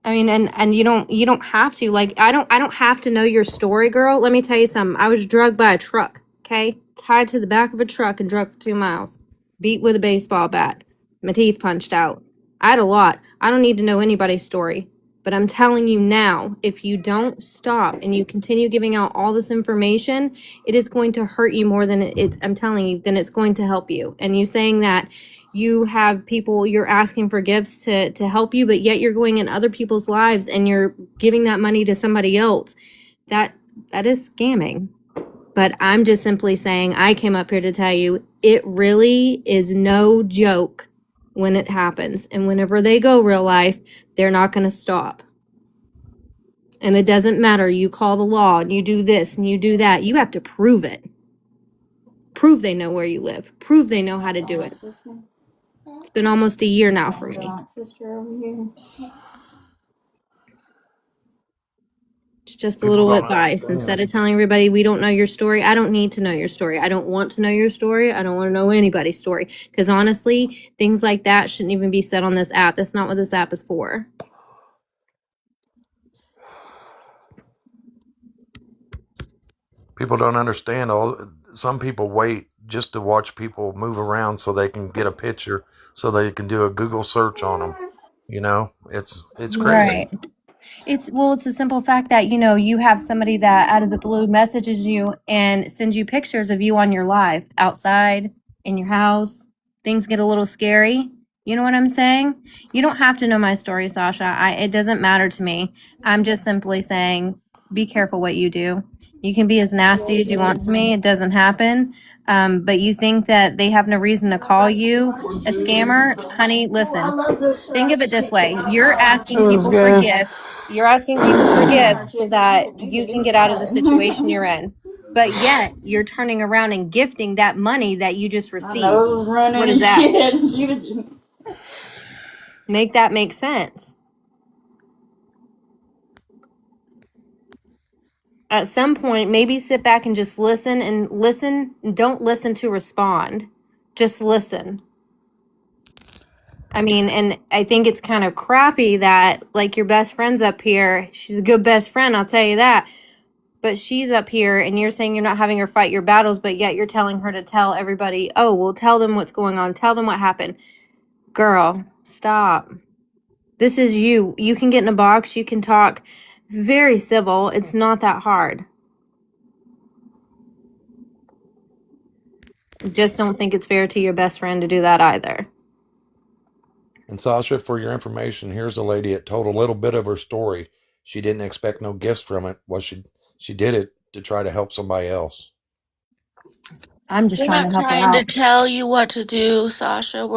I mean, and you don't have to, like, I don't have to know your story, girl. Let me tell you something. I was drugged by a truck, okay? Tied to the back of a truck and drugged for 2 miles. Beat with a baseball bat. My teeth punched out. I had a lot. I don't need to know anybody's story. But I'm telling you now, if you don't stop and you continue giving out all this information, it is going to hurt you more than I'm telling you, than it's going to help you. And you saying that you have people you're asking for gifts to help you, but yet you're going in other people's lives and you're giving that money to somebody else. That is scamming. But I'm just simply saying, I came up here to tell you, it really is no joke when it happens. And whenever they go real life, they're not going to stop. And it doesn't matter. You call the law and you do this and you do that. You have to prove it. Prove they know where you live. Prove they know how to do it. It's been almost a year now for me. It's just a People little don't advice. Instead understand. of telling everybody we don't know your story, I don't need to know your story. I don't want to know your story. I don't want to know anybody's story. Because honestly, things like that shouldn't even be said on this app. That's not what this app is for. People don't understand. Some people wait just to watch people move around so they can get a picture, so they can do a Google search on them. You know, it's crazy. Right. It's the simple fact that, you know, you have somebody that out of the blue messages you and sends you pictures of you on your live outside in your house. Things get a little scary. You know what I'm saying? You don't have to know my story, Sasha. It doesn't matter to me. I'm just simply saying be careful what you do. You can be as nasty as you want to me. It doesn't happen. But you think that they have no reason to call you a scammer? Honey, listen. Think of it this way. You're asking It was people for good. gifts. You're asking people for gifts so that you can get out of the situation you're in. But yet you're turning around and gifting that money that you just received. What is that? Make that make sense. At some point, maybe sit back and just listen and listen. Don't listen to respond. Just listen. I mean, and I think it's kind of crappy that, like, your best friend's up here. She's a good best friend, I'll tell you that. But she's up here and you're saying you're not having her fight your battles, but yet you're telling her to tell everybody, oh, well, tell them what's going on. Tell them what happened. Girl, stop. This is you. You can get in a box. You can talk very civil. It's not that hard. Just don't think it's fair to your best friend to do that either. And Sasha, for your information, here's a lady that told a little bit of her story. She didn't expect no gifts from it. Well, she did it to try to help somebody else. I'm just They're trying not to help her trying to out. tell you what to do, Sasha.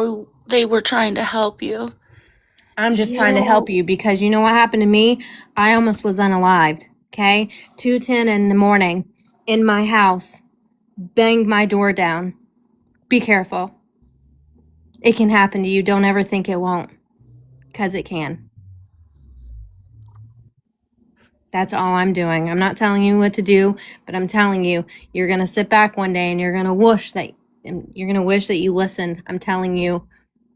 They were trying to help you. I'm just trying to help you because you know what happened to me? I almost was unalived. Okay? 2:10 in the morning in my house. Banged my door down. Be careful. It can happen to you. Don't ever think it won't. Because it can. That's all I'm doing. I'm not telling you what to do, but I'm telling you, you're going to sit back one day and you're going to wish that you listened. I'm telling you,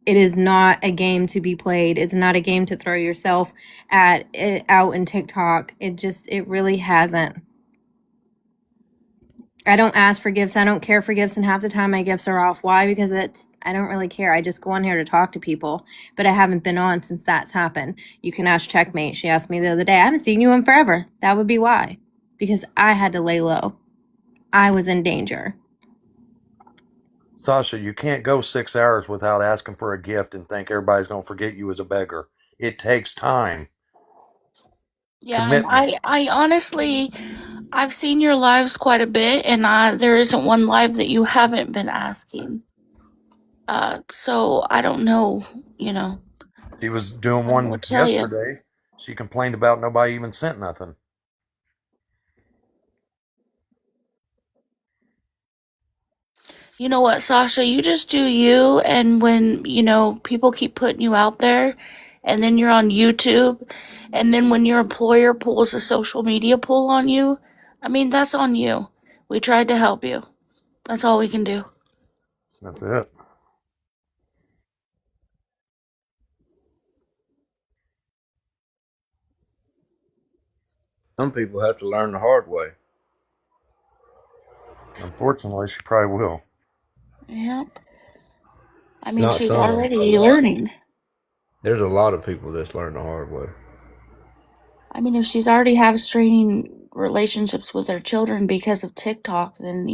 it is not a game to be played. It's not a game to throw yourself out in TikTok. It really hasn't. I don't ask for gifts. I don't care for gifts, and half the time my gifts are off. Why? Because I don't really care. I just go on here to talk to people, but I haven't been on since that's happened. You can ask Checkmate. She asked me the other day, I haven't seen you in forever. That would be why. Because I had to lay low. I was in danger. Sasha, you can't go 6 hours without asking for a gift and think everybody's going to forget you as a beggar. It takes time. Yeah, and Commitment. I honestly, I've seen your lives quite a bit, and there isn't one live that you haven't been asking. So I don't know, you know, She was doing I don't know what one to tell you. yesterday. She complained about nobody even sent nothing. You know what, Sasha? You just do you, and when, people keep putting you out there, and then you're on YouTube, and then when your employer pulls a social media pull on you, I mean, that's on you. We tried to help you. That's all we can do. That's it. Some people have to learn the hard way. Unfortunately, she probably will. Yep. I mean, Not she's some, a already lot. learning. There's a lot of people that's learned the hard way. I mean, if she's already have straining relationships with her children because of TikTok, then,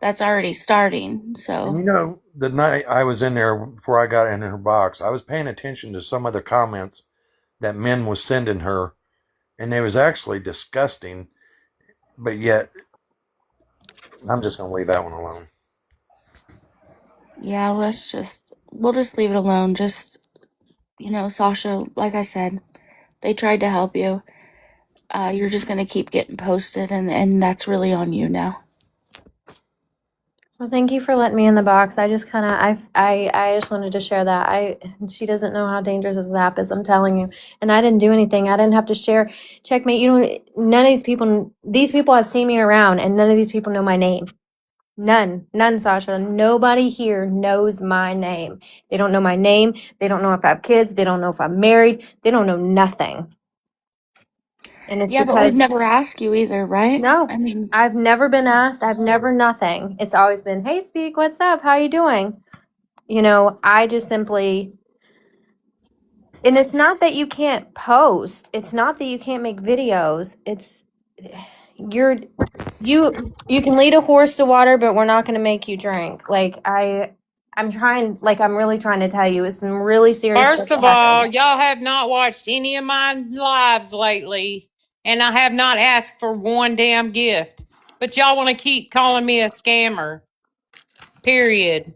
that's already starting. And So, the night I was in there before I got in her box, I was paying attention to some of the comments that men was sending her, and they was actually disgusting. But yet, I'm just going to leave that one alone. yeah, we'll just leave it alone. Just, Sasha, like I said, they tried to help you. You're just gonna keep getting posted, and that's really on you now. Well, thank you for letting me in the box. I just kind of, I just wanted to share that. She doesn't know how dangerous this app is. I'm telling you. And I didn't do anything. I didn't have to share. Checkmate. You don't. None of these people have seen me around, and none of these people know my name. None, Sasha. Nobody here knows my name. They don't know my name. They don't know if I have kids. They don't know if I'm married. They don't know nothing. And it's Yeah, but we've because never asked you either, right? no, I mean, I've never been asked. I've never nothing. It's always been, hey, Speak, what's up? How you doing? You know, I just simply, and it's not that you can't post. It's not that you can't make videos. It's you're you can lead a horse to water, but we're not going to make you drink. I'm really trying to tell you, it's some really serious stuff First that of all, happened. y'all have not watched any of my lives lately, and I have not asked for one damn gift. But y'all want to keep calling me a scammer. Period.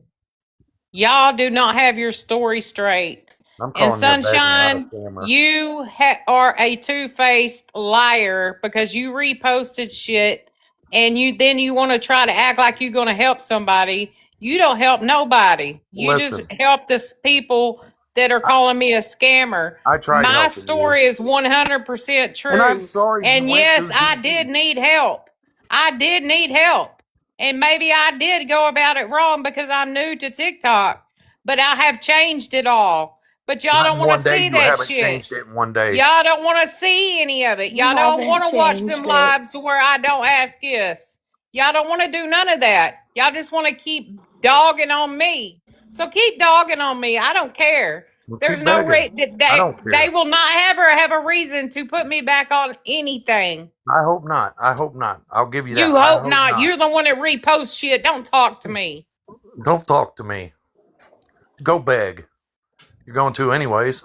Y'all do not have your story straight. I'm And calling you a beg, not a Sunshine, scammer. you are a two-faced liar because you reposted shit and you want to try to act like you're going to help somebody. You don't help nobody. You just Listen, help the people that are I, calling me a scammer. I tried My helping you, story is 100% and I'm true. sorry you And went yes, through I DV. did need help. I did need help. And maybe I did go about it wrong because I'm new to TikTok, but I have changed it all. But y'all Not don't in want to one day. see You that haven't shit. changed it in one day. Y'all don't want to see any of it. you Y'all don't haven't want to watch them changed it. lives where I don't ask gifts. Y'all don't want to do none of that. Y'all just want to keep dogging on me. So keep dogging on me. I don't care. Well, There's keep no begging. I they don't they care. will not ever have a reason to put me back on anything. I hope not. I hope not. I'll give you that. You I hope hope not. not. You're the one that reposts shit. Don't talk to me. Don't talk to me. Go beg. You're going to anyways.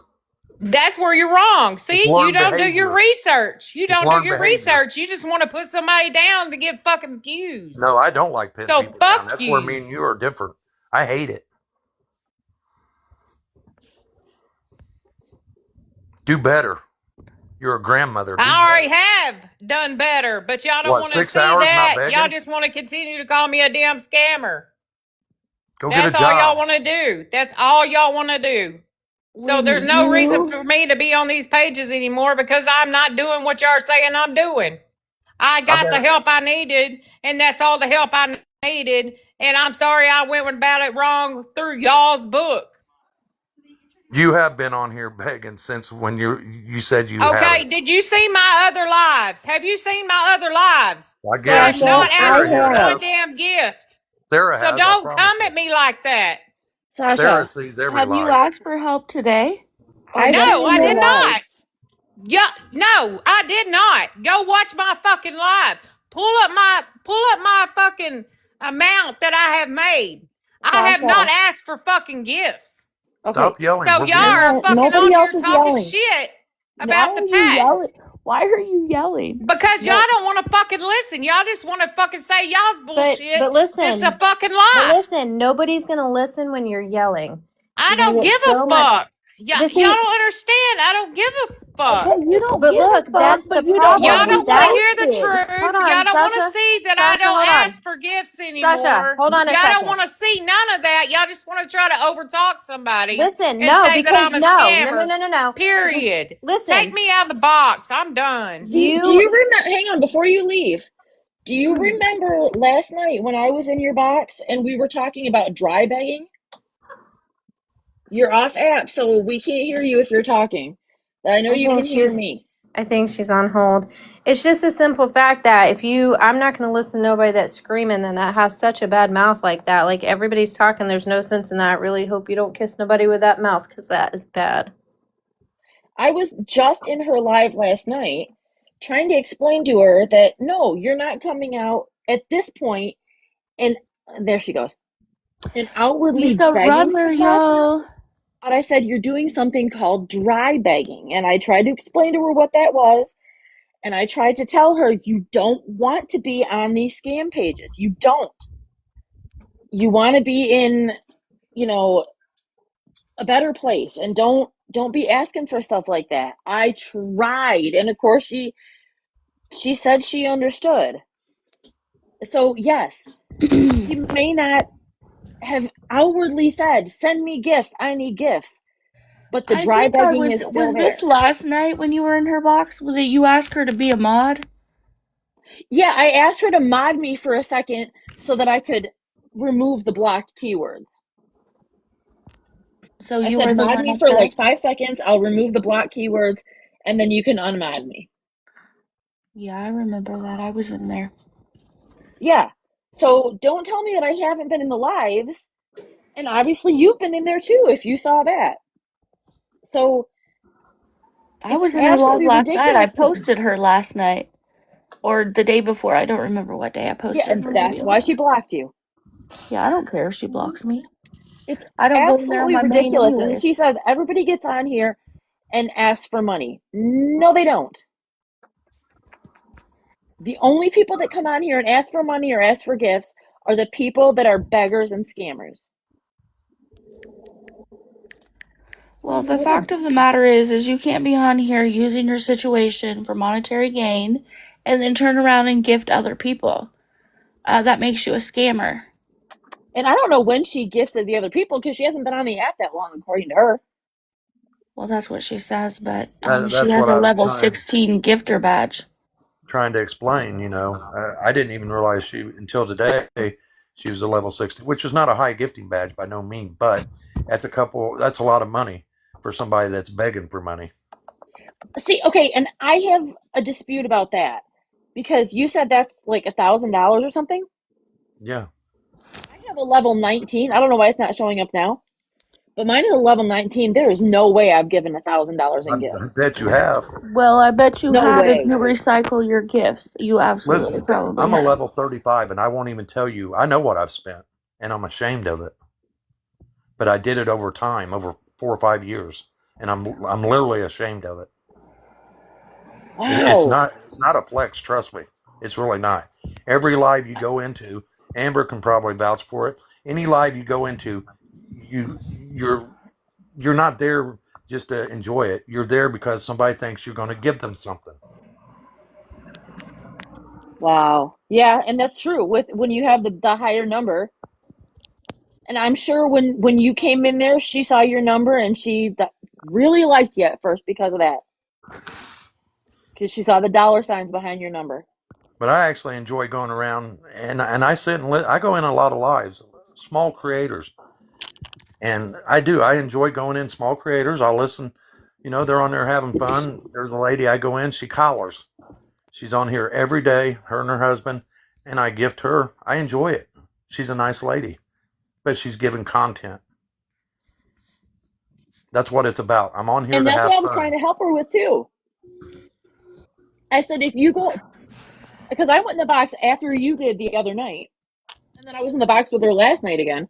That's where you're wrong. It's See, you learned don't do your behavior. research. You It's don't do learned your behavior. research. You just want to put somebody down to get fucking views. No, I don't like pinning So people down. fuck That's where me you. and you are different. I hate it. Do better. You're a grandmother. Do I already better. have done better, but y'all don't What, want to 6 see hours not that. Y'all begging? just want to continue to call me a damn scammer. Go get a That's all y'all job. want to do. That's all y'all want to do. So When there's no reason you for me to be on these pages anymore because I'm not doing what y'all are saying I'm doing. I I've got the been. help I needed, and that's all the help I needed. And I'm sorry I went about it wrong through y'all's book. You have been on here begging since when you said you Okay, haven't. did you see my other lives? Have you seen my other lives? I I have guarantee Sasha, you, not asked I Sarah for here have. one has. damn gift. Sarah So has. I don't promise come you. at me like that. Sarah Sasha, sees every have you live. asked for help today? Or No, I've seen I your did not. lives. Yeah, no, I did not. Go watch my fucking live. Pull up my fucking amount that I have made. I have not Sasha, asked for fucking gifts. okay. Stop yelling. So We're y'all being. are No, fucking nobody on here else is talking yelling. shit Now about the you yelling. past. Why are you yelling? Because y'all No, don't want to fucking listen. Y'all just want to fucking say y'all's But bullshit. but It's a listen, fucking but lie. listen, nobody's gonna listen when you're yelling. I You're gonna don't get give a so much. fuck. But Y'all see, don't understand. I don't give a okay, fuck. you don't but give a look, fuck, that's the but you don't want Y'all to be problem. don't want to That hear the roasted. hold truth. on, Y'all don't want to Sasha. see that I Sasha, don't hold on. ask for gifts Sasha, anymore. hold on a Y'all don't second. want to see none of that. Y'all just want to try to overtalk somebody Listen, and no, say that because I'm a scammer. no. Because Period. Take listen, me out of the box. I'm done. do Do you you remember? Hang on, before you leave. Do you remember last night when I was in your box and we were talking about dry bagging? You're off app, so we can't hear you if you're talking. But I know I you think can hear she's me. I think she's on hold. It's just a simple fact that if you I'm not gonna listen to nobody that's screaming and that has such a bad mouth like that. Like everybody's talking, there's no sense in that. I really hope you don't kiss nobody with that mouth because that is bad. I was just in her live last night trying to explain to her that no, you're not coming out at this point and there she goes. And He's outwardly a begging for runner, stuff. y'all. But I said, you're doing something called dry begging. And I tried to explain to her what that was. And I tried to tell her, you don't want to be on these scam pages. You don't. You want to be in, you know, a better place and don't be asking for stuff like that. I tried. And of course she said she understood. So yes, she may not have outwardly said, "Send me gifts. I need gifts," but the I dry think I begging is still was this there. last night when you were in her box? Was it you asked her to be a mod? Yeah, I asked her to mod me for a second so that I could remove the blocked keywords. So I you said, were the mod one me up for there? like 5 seconds. I'll remove the blocked keywords, and then you can unmod me. Yeah, I remember that. I was in there. Yeah. So don't tell me that I haven't been in the lives. And obviously you've been in there too, if you saw that. So I it's was in her live absolutely last night. I ridiculous to. posted her last night. Or the day before. I don't remember what day I Yeah, posted her that's video. why she blocked you. Yeah, I don't care if she blocks me. It's I don't go in there on absolutely my main ridiculous. And anyway. she says everybody gets on here and asks for money. No, they don't. The only people that come on here and ask for money or ask for gifts are the people that are beggars and scammers. Well, the fact of the matter is you can't be on here using your situation for monetary gain and then turn around and gift other people. That makes you a scammer. And I don't know when she gifted the other people because she hasn't been on the app that long, according to her. Well, that's what she says, but she That's has what a I was level 16 gifter badge. trying to explain. I didn't even realize she until today she was a level 60, which is not a high gifting badge by no means, but that's a lot of money for somebody that's begging for money. See, okay, and I have a dispute about that because you said that's like $1,000 or something. Yeah, I have a level 19. I don't know why it's not showing up now, but mine is a level 19. There is no way I've given $1,000 I in gifts. bet you have. Well, I bet you No have if you way. recycle your gifts. You absolutely Listen, probably I'm a have. level 35 and I won't even tell you. I know what I've spent and I'm ashamed of it. But I did it over time, over 4 or 5 years, and I'm literally ashamed of it. It's Wow. not a flex, trust me. It's really not. Every live you go into, Amber can probably vouch for it. Any live you go into, you're not there just to enjoy it. You're there because somebody thinks you're going to give them something. Wow. Yeah, and that's true with when you have the higher number. And I'm sure when you came in there, she saw your number and she really liked you at first because of that. Because she saw the dollar signs behind your number. But I actually enjoy going around and I sit and I go in a lot of lives, small creators, and I do. I enjoy going in small creators. I'll listen. They're on there having fun. There's a lady I go in. She collars. She's on here every day. Her and her husband, and I gift her. I enjoy it. She's a nice lady, but she's giving content. That's what it's about. I'm on here And to that's what have I was trying fun. to help her with too. I said, if you go, because I went in the box after you did the other night, and then I was in the box with her last night again.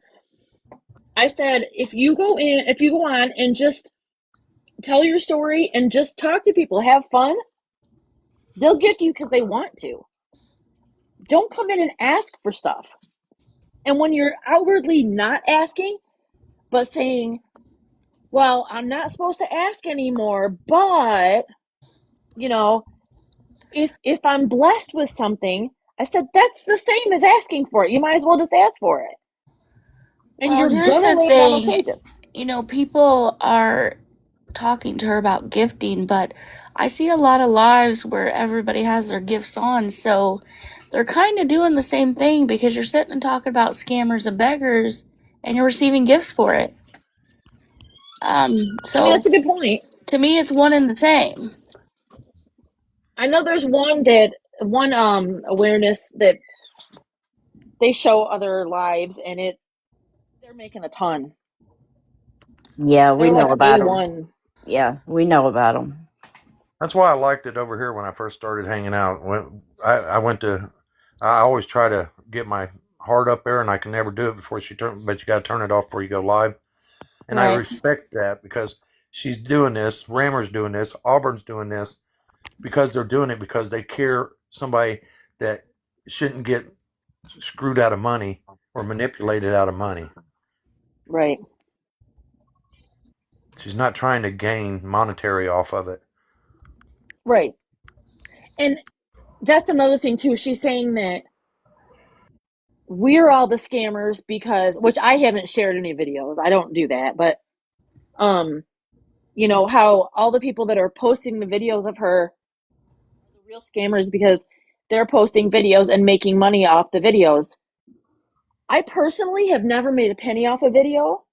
I said, if you go on and just tell your story and just talk to people, have fun, they'll gift you because they want to. Don't come in and ask for stuff. And when you're outwardly not asking, but saying, well, I'm not supposed to ask anymore, but, you know, if I'm blessed with something, I said, that's the same as asking for it. You might as well just ask for it. And Well, you're here's going to the land on those thing. pages. People are talking to her about gifting, but I see a lot of lives where everybody has their gifts on, so they're kind of doing the same thing because you're sitting and talking about scammers and beggars and you're receiving gifts for it. I mean, So that's a good point. to me, it's one and the same. I know there's one awareness that they show other lives and they're making a ton. Yeah, we They're know like about them. A1. Yeah, we know about them. That's why I liked it over here when I first started hanging out. When I went to, I always try to get my heart up there, and I can never do it before she turn. But you got to turn it off before you go live. And I Right. respect that because she's doing this, Rammer's doing this, Auburn's doing this because they're doing it because they care somebody that shouldn't get screwed out of money or manipulated out of money. Right. She's not trying to gain monetary off of it. Right. And that's another thing too. She's saying that we're all the scammers because, which I haven't shared any videos. I don't do that, but you know how all the people that are posting the videos of her are the real scammers because they're posting videos and making money off the videos. I personally have never made a penny off a video.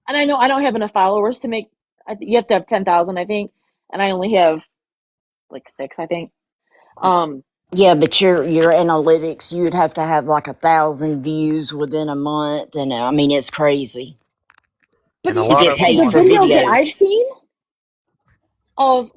And I know I don't have enough followers to make, you have to have 10,000, I think. And I only have like 6, I think. Yeah, but your analytics, you'd have to have like 1,000 views within a month, and I mean it's crazy But And a to lot get of them paid the want for to know. videos that I've videos. seen of